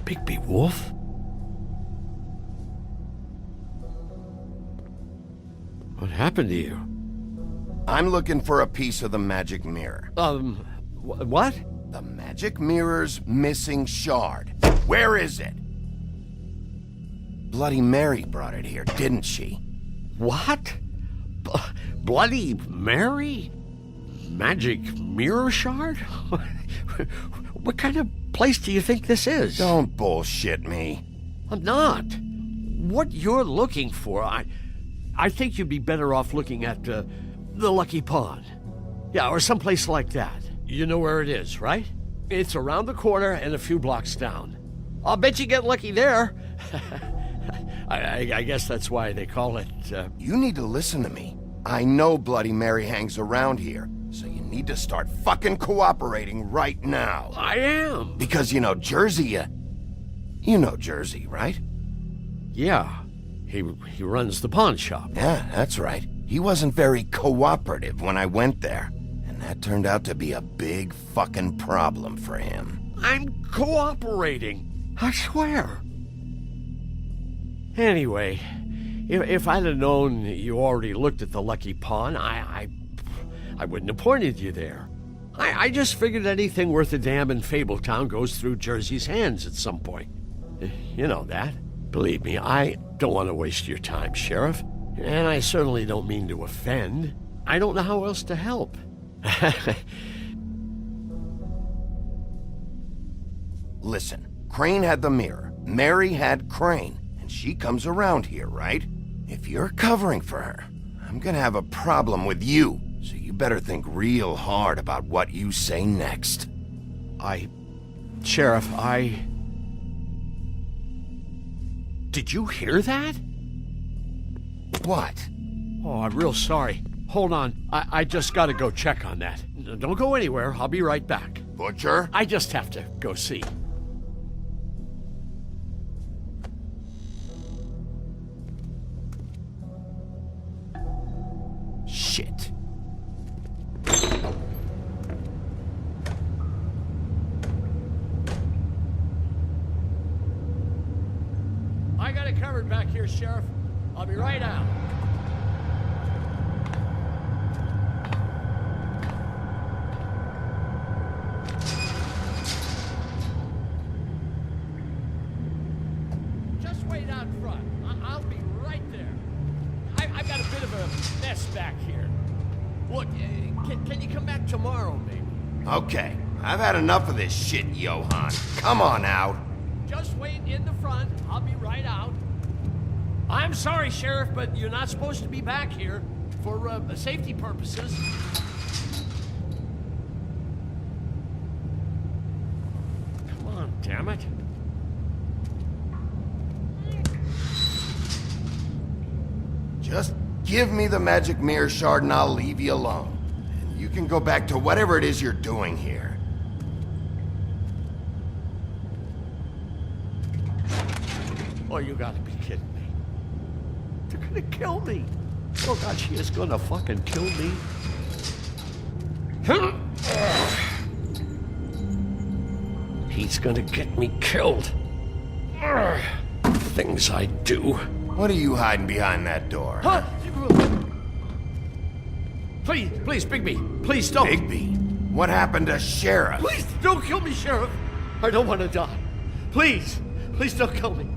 Bigby Wolf? What happened to you? I'm looking for a piece of the magic mirror. What? The magic mirror's missing shard. Where is it? Bloody Mary brought it here, didn't she? What? Bloody Mary? Magic mirror shard? What kind of place do you think this is? Don't bullshit me. I'm not. What you're looking for, I think you'd be better off looking at the Lucky Pond. Yeah, or someplace like that. You know where it is, right? It's around the corner and a few blocks down. I'll bet you get lucky there. I guess that's why they call it, You need to listen to me. I know Bloody Mary hangs around here, so you need to start fucking cooperating right now. I am. Because you know Jersey, you know Jersey, right? Yeah. He runs the pawn shop. Yeah, that's right. He wasn't very cooperative when I went there, and that turned out to be a big fucking problem for him. I'm cooperating, I swear. Anyway, if I'd have known you already looked at the Lucky Pawn, I wouldn't have pointed you there. I just figured anything worth a damn in Fabletown goes through Jersey's hands at some point. You know that. Believe me, I don't want to waste your time, Sheriff. And I certainly don't mean to offend. I don't know how else to help. Listen, Crane had the mirror. Mary had Crane. And she comes around here, right? If you're covering for her, I'm gonna have a problem with you. So you better think real hard about what you say next. Sheriff, Did you hear that? What? Oh, I'm real sorry. Hold on. I just gotta go check on that. Don't go anywhere. I'll be right back. Butcher? I just have to go see. Shit. I got it covered back here, Sheriff. I'll be right out. Just wait out front. I'll be right there. I've got a bit of a mess back here. Look, can you come back tomorrow, maybe? Okay, I've had enough of this shit, Johann. Come on out. Just wait in the front. I'll be right out. I'm sorry, Sheriff, but you're not supposed to be back here for safety purposes. Come on, damn it. Just give me the magic mirror shard and I'll leave you alone. And you can go back to whatever it is you're doing here. Oh, you gotta be kidding me. They're gonna kill me. Oh, God, she is gonna fucking kill me. He's gonna get me killed. Things I do. What are you hiding behind that door? Huh? Please, Bigby, please don't. Bigby? What happened to Sheriff? Please don't kill me, Sheriff. I don't want to die. Please don't kill me.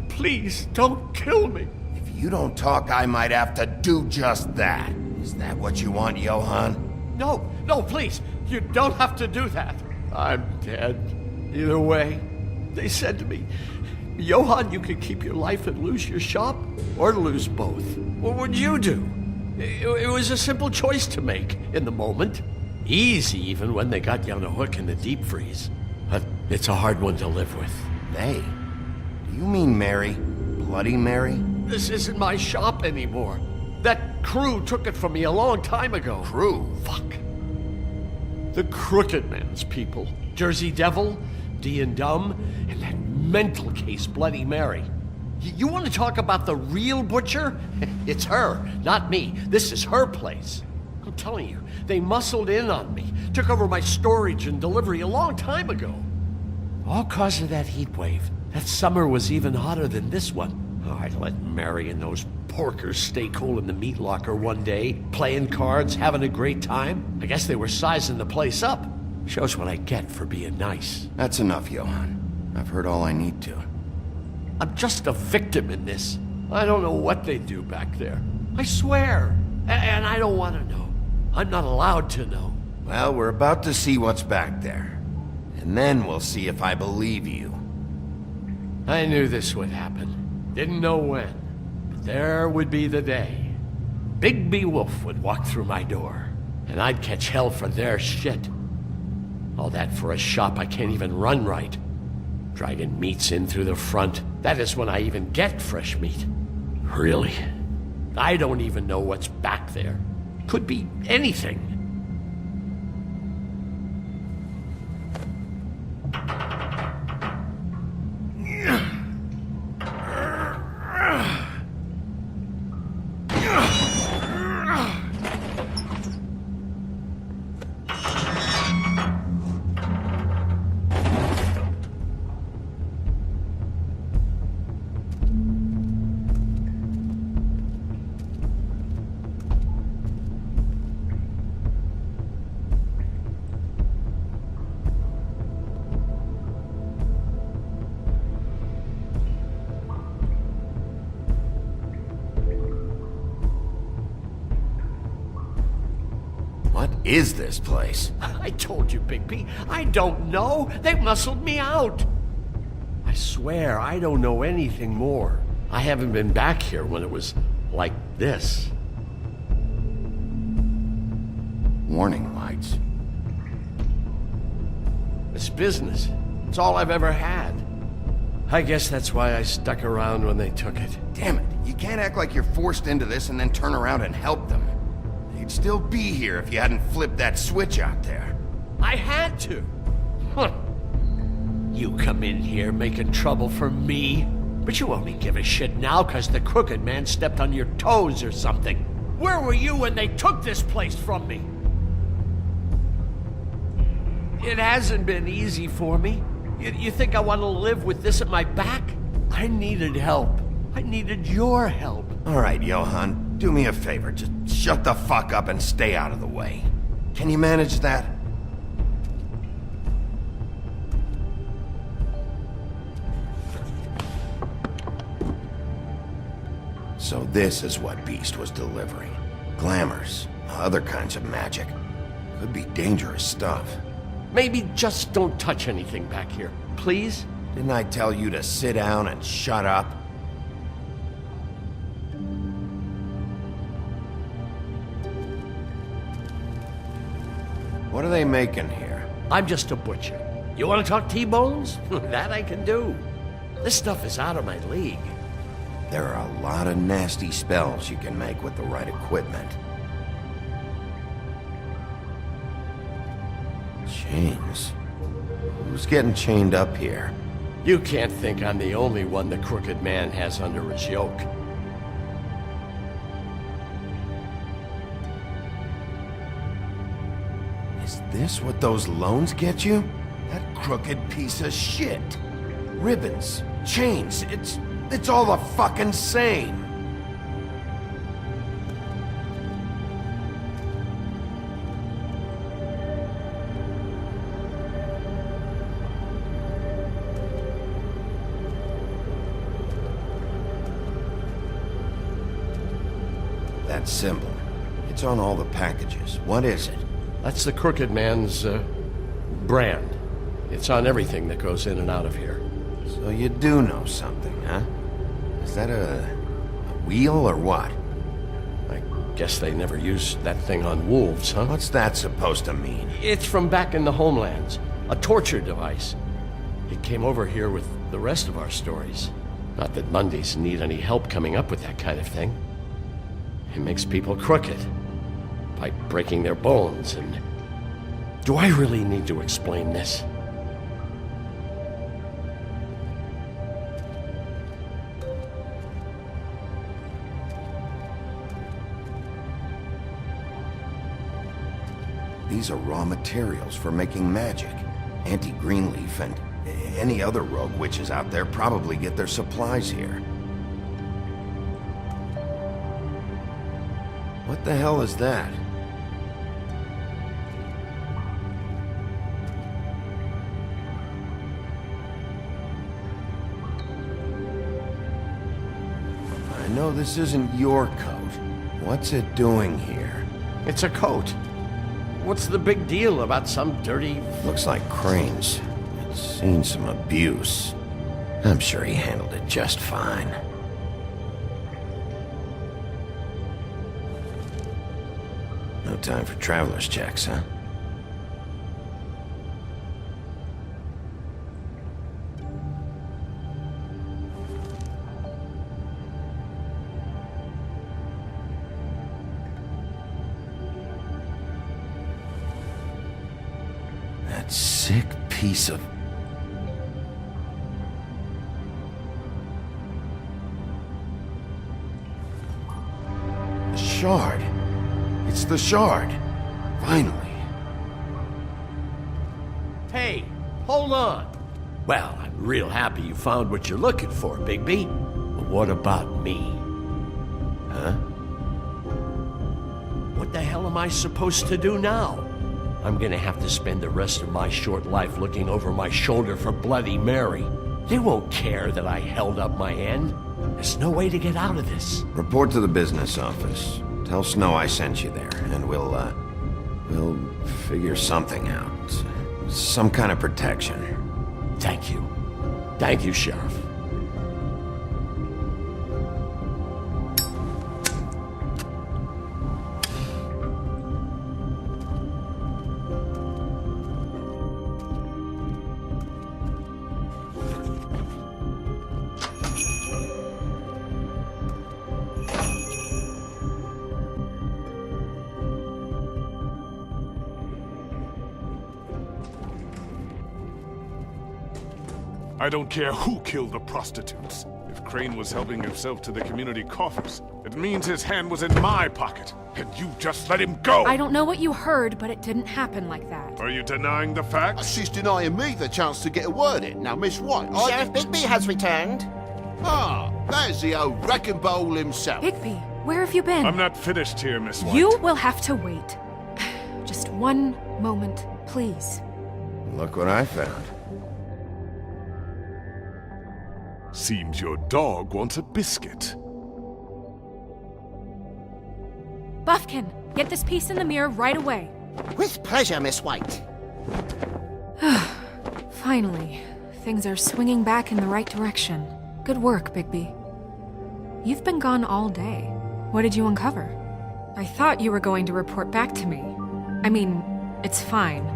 Please don't kill me. If you don't talk, I might have to do just that. Is that what you want, Johann? No, please. You don't have to do that. I'm dead. Either way, they said to me, Johann, you could keep your life and lose your shop, or lose both. What would you do? It was a simple choice to make in the moment. Easy, even when they got you on a hook in the deep freeze. But it's a hard one to live with. They? Do you mean Mary? Bloody Mary? This isn't my shop anymore. That crew took it from me a long time ago. Crew? Fuck. The Crooked Man's people. Jersey Devil, D and Dumb, and that mental case, Bloody Mary. You want to talk about the real butcher? It's her, not me. This is her place. I'm telling you, they muscled in on me, took over my storage and delivery a long time ago. All cause of that heat wave. That summer was even hotter than this one. Oh, I let Mary and those porkers stay cool in the meat locker one day, playing cards, having a great time. I guess they were sizing the place up. Shows what I get for being nice. That's enough, Johann. I've heard all I need to. I'm just a victim in this. I don't know what they do back there. I swear. And I don't want to know. I'm not allowed to know. Well, we're about to see what's back there. And then we'll see if I believe you. I knew this would happen. Didn't know when. But there would be the day. Bigby Wolf would walk through my door. And I'd catch hell for their shit. All that for a shop I can't even run right. Dragging meats in through the front. That is when I even get fresh meat. Really? I don't even know what's back there. Could be anything. is this place? I told you, Bigby. I don't know. They muscled me out. I swear, I don't know anything more. I haven't been back here when it was like this. Warning lights. It's business. It's all I've ever had. I guess that's why I stuck around when they took it. Damn it, you can't act like you're forced into this and then turn around and help them. You'd still be here if you hadn't flipped that switch out there. I had to. Huh. You come in here making trouble for me, but you only give a shit now because the Crooked Man stepped on your toes or something. Where were you when they took this place from me? It hasn't been easy for me. You think I want to live with this at my back? I needed help. I needed your help. All right, Johan, do me a favor. Just shut the fuck up and stay out of the way. Can you manage that? So this is what Beast was delivering. Glamours, other kinds of magic. Could be dangerous stuff. Maybe just don't touch anything back here, please? Didn't I tell you to sit down and shut up? What are they making here? I'm just a butcher. You want to talk T-bones? That I can do. This stuff is out of my league. There are a lot of nasty spells you can make with the right equipment. Chains? Who's getting chained up here? You can't think I'm the only one the Crooked Man has under his yoke. Is this what those loans get you? That crooked piece of shit. Ribbons, chains, it's all the fucking same. That symbol, it's on all the packages. What is it? That's the Crooked Man's, brand. It's on everything that goes in and out of here. So you do know something, huh? Is that a wheel or what? I guess they never used that thing on wolves, huh? What's that supposed to mean? It's from back in the homelands. A torture device. It came over here with the rest of our stories. Not that Mundies need any help coming up with that kind of thing. It makes people crooked. By breaking their bones and... Do I really need to explain this? These are raw materials for making magic. Auntie Greenleaf and any other rogue witches out there probably get their supplies here. What the hell is that? I know this isn't your coat. What's it doing here? It's a coat. What's the big deal about some dirty... Looks like Crane's. It's seen some abuse. I'm sure he handled it just fine. No time for traveler's checks, huh? That sick piece of... The shard. It's the shard. Finally. Hey, hold on. Well, I'm real happy you found what you're looking for, Bigby. But what about me? Huh? What the hell am I supposed to do now? I'm gonna have to spend the rest of my short life looking over my shoulder for Bloody Mary. They won't care that I held up my end. There's no way to get out of this. Report to the business office. Tell Snow I sent you there, and we'll We'll figure something out. Some kind of protection. Thank you. Thank you, Sheriff. I don't care who killed the prostitutes. If Crane was helping himself to the community coffers, it means his hand was in my pocket, and you just let him go! I don't know what you heard, but it didn't happen like that. Are you denying the facts? She's denying me the chance to get a word in. Now, Miss White, Sheriff Bigby has returned. Ah, there's the old wrecking bowl himself. Bigby, where have you been? I'm not finished here, Miss White. You will have to wait. Just one moment, please. Look what I found. Seems your dog wants a biscuit. Buffkin, get this piece in the mirror right away. With pleasure, Miss White. Finally, things are swinging back in the right direction. Good work, Bigby. You've been gone all day. What did you uncover? I thought you were going to report back to me. I mean, it's fine.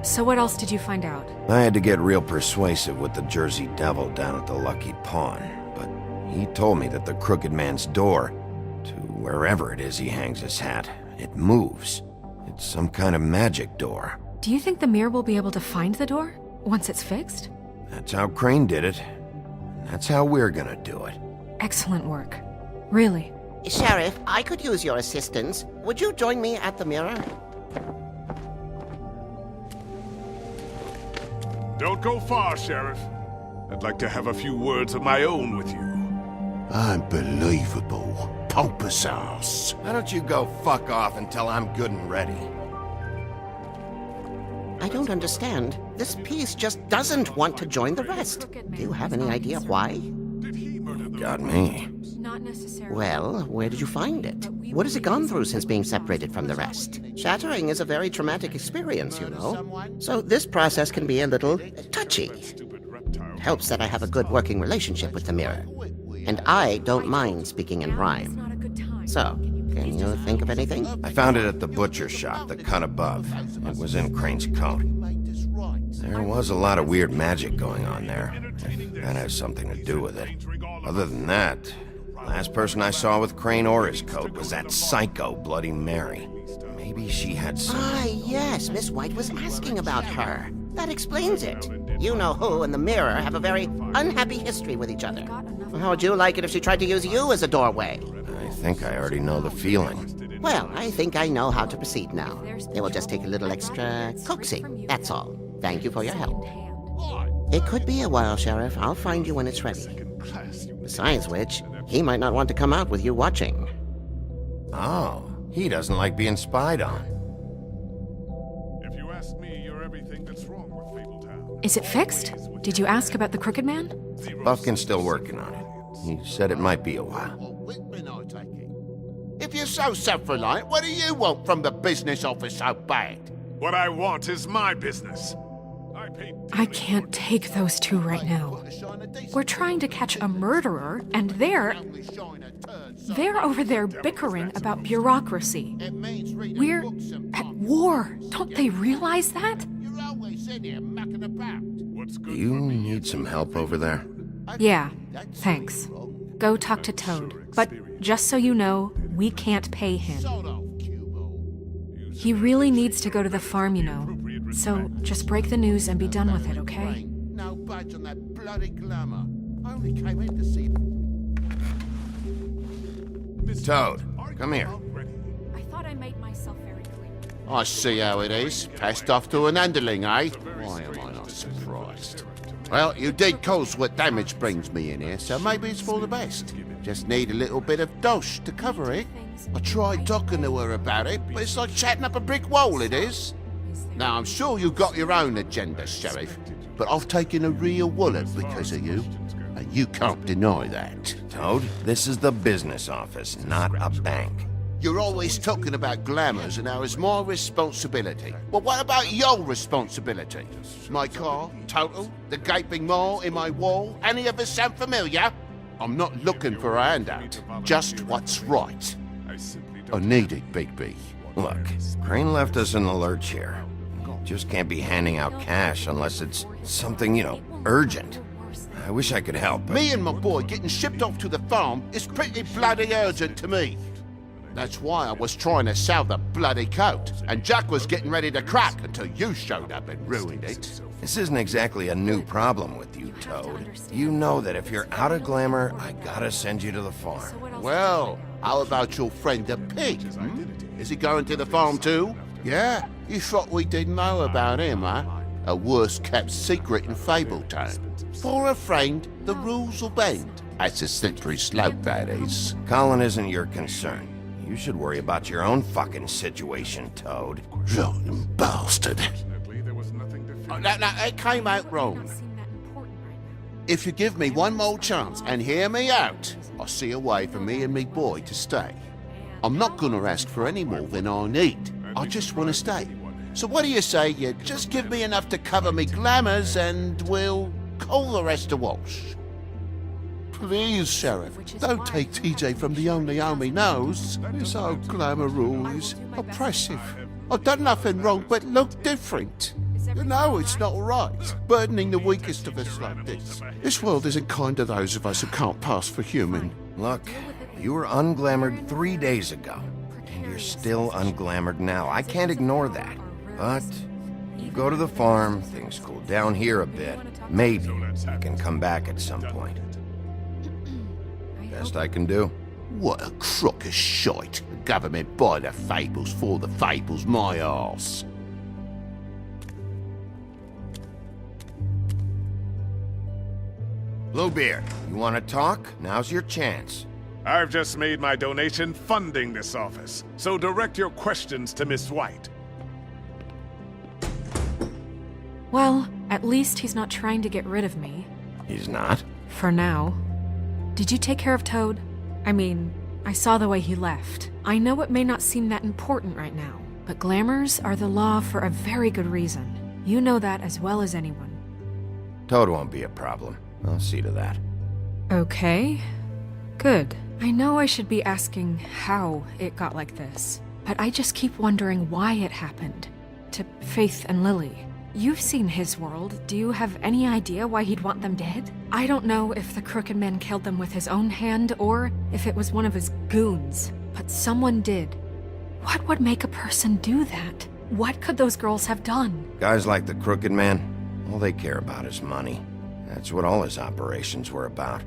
So what else did you find out? I had to get real persuasive with the Jersey Devil down at the Lucky Pawn, but he told me that the Crooked Man's door, to wherever it is he hangs his hat, it moves. It's some kind of magic door. Do you think the mirror will be able to find the door once it's fixed? That's how Crane did it. And that's how we're gonna do it. Excellent work. Really. Sheriff, I could use your assistance. Would you join me at the mirror? Don't go far, Sheriff. I'd like to have a few words of my own with you. Unbelievable. Pompous ass. Why don't you go fuck off until I'm good and ready? I don't understand. This piece just doesn't want to join the rest. Do you have any idea why? Got me. Not necessarily. Well, where did you find it? What has it gone through since being separated from the rest? Shattering is a very traumatic experience, you know. So this process can be a little touchy. It helps that I have a good working relationship with the mirror. And I don't mind speaking in rhyme. So, can you think of anything? I found it at the butcher shop, the cut above. It was in Crane's coat. There was a lot of weird magic going on there. If that has something to do with it. Other than that, the last person I saw with Crane or his coat was that psycho Bloody Mary. Maybe she had some... Ah, yes, Miss White was asking about her. That explains it. You know who and the mirror have a very unhappy history with each other. How would you like it if she tried to use you as a doorway? I think I already know the feeling. Well, I think I know how to proceed now. It will just take a little extra coaxing, that's all. Thank you for your help. It could be a while, Sheriff. I'll find you when it's ready. Besides which, he might not want to come out with you watching. Oh, he doesn't like being spied on. If you ask me, you're everything that's wrong with Fabletown. Is it fixed? Did you ask about the Crooked Man? Buffkin's still working on it. He said it might be a while. If you're so self-reliant, what do you want from the business office so bad? What I want is my business. I can't take those two right now. We're trying to catch a murderer, and they're over there bickering about bureaucracy. We're at war. Don't they realize that? Do you need some help over there? Yeah, thanks. Go talk to Toad. But just so you know, we can't pay him. He really needs to go to the farm, you know. So just break the news and be done with it, okay? No budge on that bloody glamour. I only came in to see... Toad, come here. I thought I made myself very clear. I see how it is. Passed off to an underling, eh? Why am I not surprised? Well, you did cause what damage brings me in here, so maybe it's for the best. Just need a little bit of dosh to cover it. I tried talking to her about it, but it's like chatting up a brick wall, it is. Now, I'm sure you've got your own agenda, Sheriff, but I've taken a real wallet because of you, and you can't deny that. Toad, this is the business office, not a bank. You're always talking about glamours and how it's my responsibility. Well, what about your responsibility? My car, total, the gaping maw in my wall, any of us sound familiar? I'm not looking for a handout, just what's right. I need it, Bigby. Look, Crane left us in the lurch here. Just can't be handing out cash unless it's something, urgent. I wish I could help, but... Me and my boy getting shipped off to the farm is pretty bloody urgent to me. That's why I was trying to sell the bloody coat, and Jack was getting ready to crack until you showed up and ruined it. This isn't exactly a new problem with you, Toad. You know that if you're out of glamour, I gotta send you to the farm. Well, how about your friend the pig? Is he going to the farm too? Yeah? You thought we didn't know about him, huh? A worst-kept secret in Fabletown. For a friend, the rules will bend. That's a slippery slope, that is. Colin isn't your concern. You should worry about your own fucking situation, Toad. Rotten bastard. No, it came out wrong. If you give me one more chance and hear me out, I'll see a way for me and me boy to stay. I'm not gonna ask for any more than I need. I just want to stay. So what do you say you just give me enough to cover me glamours and we'll call the rest a wash? Please, Sheriff, don't take TJ from the only home he knows. This old glamour rule is oppressive. I've done nothing wrong but look different. You know it's not right, burdening the weakest of us like this. This world isn't kind to those of us who can't pass for human. Look, you were unglamored 3 days ago, and you're still unglamored now. I can't ignore that. But you go to the farm, things cool down here a bit. Maybe you can come back at some point. Best I can do. What a crock of shite. The government buy the fables for the fables, my arse. Bluebeard, you want to talk? Now's your chance. I've just made my donation funding this office, so direct your questions to Miss White. Well, at least he's not trying to get rid of me. He's not? For now. Did you take care of Toad? I mean, I saw the way he left. I know it may not seem that important right now, but glamours are the law for a very good reason. You know that as well as anyone. Toad won't be a problem. I'll see to that. Okay. Good. I know I should be asking how it got like this, but I just keep wondering why it happened. To Faith and Lily. You've seen his world. Do you have any idea why he'd want them dead? I don't know if the Crooked Man killed them with his own hand or if it was one of his goons, but someone did. What would make a person do that? What could those girls have done? Guys like the Crooked Man, all they care about is money. That's what all his operations were about.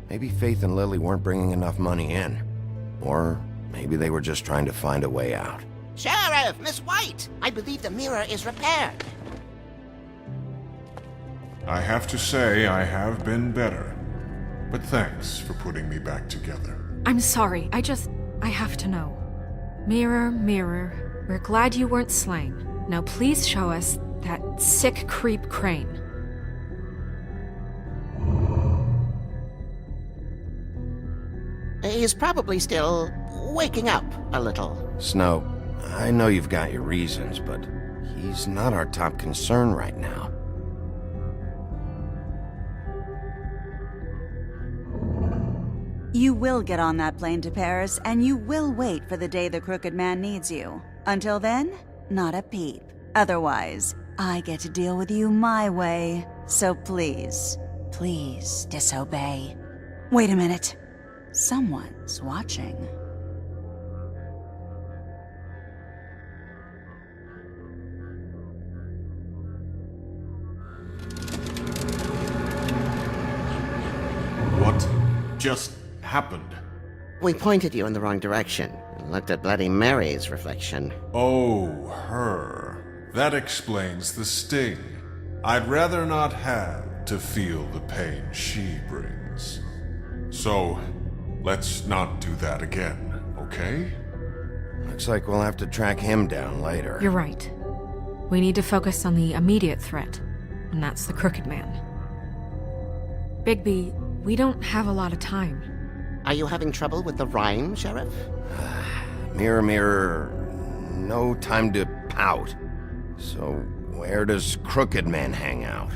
Maybe Faith and Lily weren't bringing enough money in. Or maybe they were just trying to find a way out. Sheriff, Miss White! I believe the mirror is repaired. I have to say I have been better. But thanks for putting me back together. I'm sorry, I have to know. Mirror, mirror, we're glad you weren't slain. Now please show us that sick creep Crane. He's probably still waking up a little. Snow, I know you've got your reasons, but he's not our top concern right now. You will get on that plane to Paris, and you will wait for the day the Crooked Man needs you. Until then, not a peep. Otherwise, I get to deal with you my way. So please, please disobey. Wait a minute. Someone's watching. What just happened? We pointed you in the wrong direction and looked at Bloody Mary's reflection. Oh, her. That explains the sting. I'd rather not have to feel the pain she brings. So, let's not do that again, okay? Looks like we'll have to track him down later. You're right. We need to focus on the immediate threat, and that's the Crooked Man. Bigby, we don't have a lot of time. Are you having trouble with the rhyme, Sheriff? Mirror, mirror, no time to pout. So, where does Crooked Man hang out?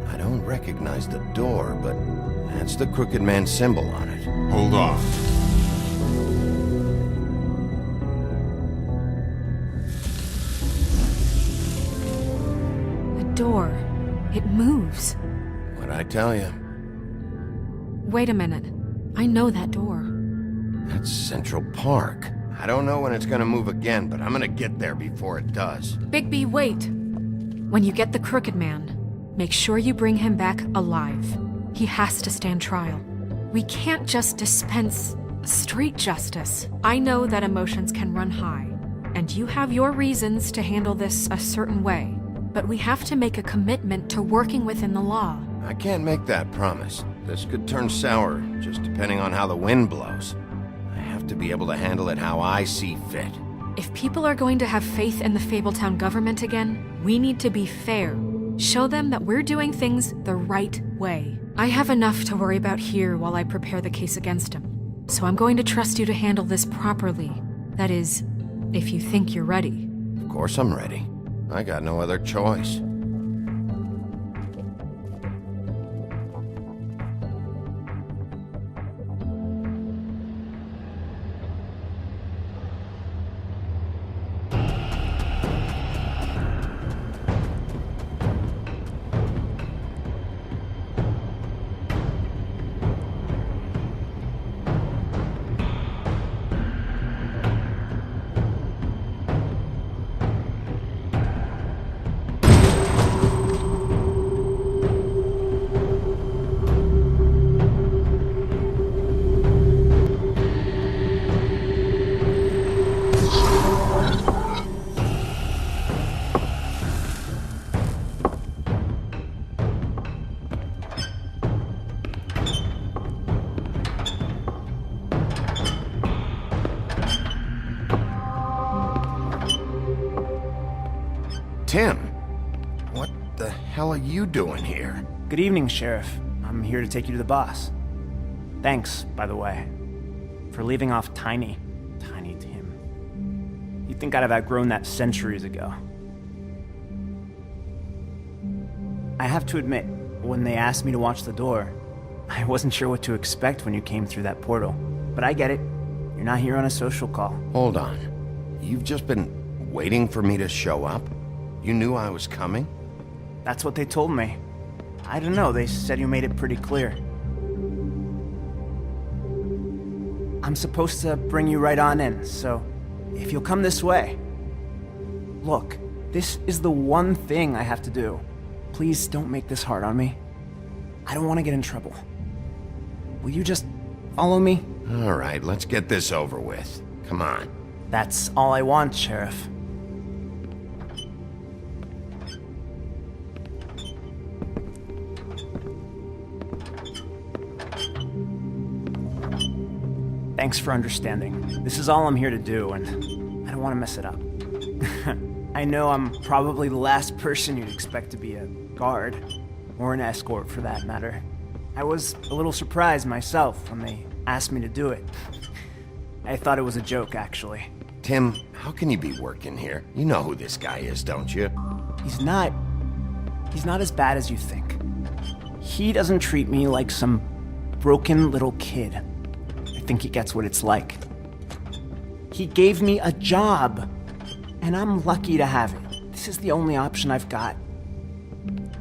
I don't recognize the door, but that's the Crooked Man symbol on it. Hold on. The door. It moves. What'd I tell you? Wait a minute. I know that door. That's Central Park. I don't know when it's gonna move again, but I'm gonna get there before it does. Bigby, wait. When you get the Crooked Man, make sure you bring him back alive. He has to stand trial. We can't just dispense street justice. I know that emotions can run high, and you have your reasons to handle this a certain way, but we have to make a commitment to working within the law. I can't make that promise. This could turn sour, just depending on how the wind blows. I have to be able to handle it how I see fit. If people are going to have faith in the Fabletown government again, we need to be fair. Show them that we're doing things the right way. I have enough to worry about here while I prepare the case against him. So I'm going to trust you to handle this properly. That is, if you think you're ready. Of course I'm ready. I got no other choice. Tim, what the hell are you doing here? Good evening, Sheriff. I'm here to take you to the boss. Thanks, by the way, for leaving off Tiny Tim. You'd think I'd have outgrown that centuries ago. I have to admit, when they asked me to watch the door, I wasn't sure what to expect when you came through that portal. But I get it. You're not here on a social call. Hold on. You've just been waiting for me to show up? You knew I was coming? That's what they told me. I don't know, they said you made it pretty clear. I'm supposed to bring you right on in, so if you'll come this way. Look, this is the one thing I have to do. Please don't make this hard on me. I don't want to get in trouble. Will you just follow me? All right, let's get this over with. Come on. That's all I want, Sheriff. Thanks for understanding. This is all I'm here to do, and I don't want to mess it up. I know I'm probably the last person you'd expect to be a guard, or an escort for that matter. I was a little surprised myself when they asked me to do it. I thought it was a joke, actually. Tim, how can you be working here? You know who this guy is, don't you? He's not as bad as you think. He doesn't treat me like some broken little kid. I think he gets what it's like. He gave me a job, and I'm lucky to have it. This is the only option I've got.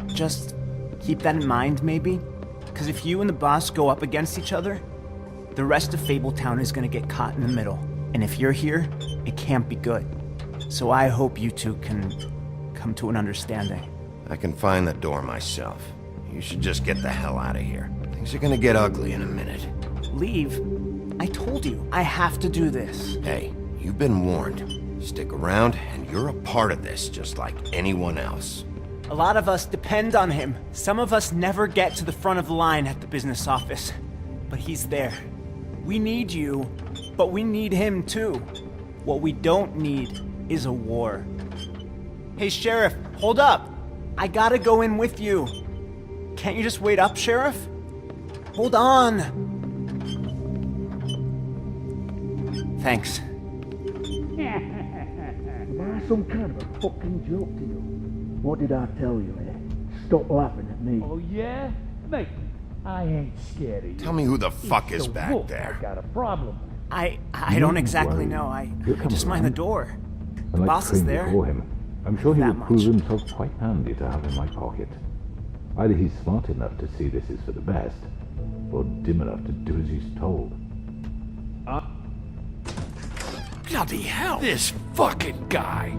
Just keep that in mind, maybe? Because if you and the boss go up against each other, the rest of Fabletown is going to get caught in the middle. And if you're here, it can't be good. So I hope you two can come to an understanding. I can find the door myself. You should just get the hell out of here. Things are going to get ugly in a minute. Leave? I told you, I have to do this. Hey, you've been warned. Stick around, and you're a part of this, just like anyone else. A lot of us depend on him. Some of us never get to the front of the line at the business office. But he's there. We need you, but we need him too. What we don't need is a war. Hey, Sheriff, hold up. I gotta go in with you. Can't you just wait up, Sheriff? Hold on. Thanks. Am I some kind of a fucking joke to you? What did I tell you, eh? Stop laughing at me. Oh, yeah? Mate, I ain't scared of you. Tell me who the fuck It's is the back wolf there. I got a problem. I don't exactly know. I just mind the door. The boss is there. Him. I'm sure he That would prove much. himself quite handy to have in my pocket. Either he's smart enough to see this is for the best, or dim enough to do as he's told. Bloody hell! This fucking guy!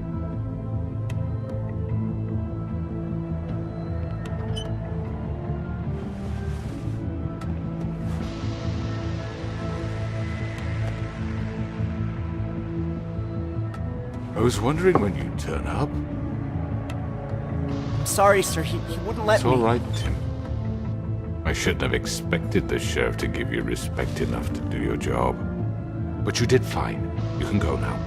I was wondering when you'd turn up. I'm sorry, sir. He wouldn't let It's me. all right, Tim. I shouldn't have expected the sheriff to give you respect enough to do your job. But you did fine. You can go now.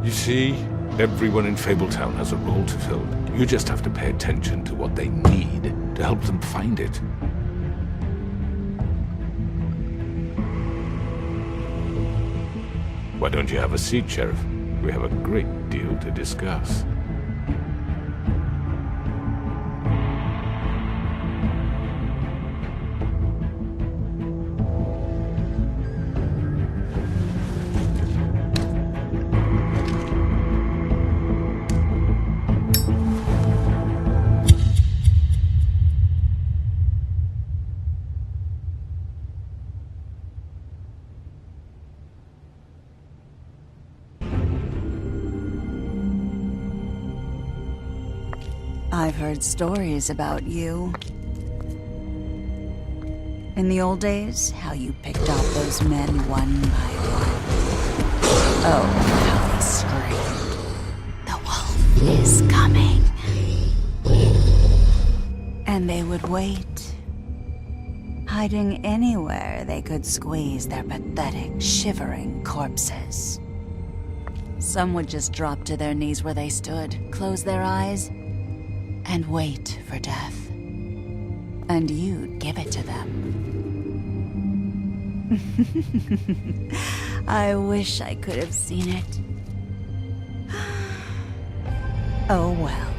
You see, everyone in Fabletown has a role to fill. You just have to pay attention to what they need to help them find it. Why don't you have a seat, Sheriff? We have a great deal to discuss. I've heard stories about you. In the old days, how you picked off those men one by one. Oh, how they screamed. The wolf is coming. And they would wait, hiding anywhere they could squeeze their pathetic, shivering corpses. Some would just drop to their knees where they stood, close their eyes, and wait for death. And you'd give it to them. I wish I could have seen it. Oh well.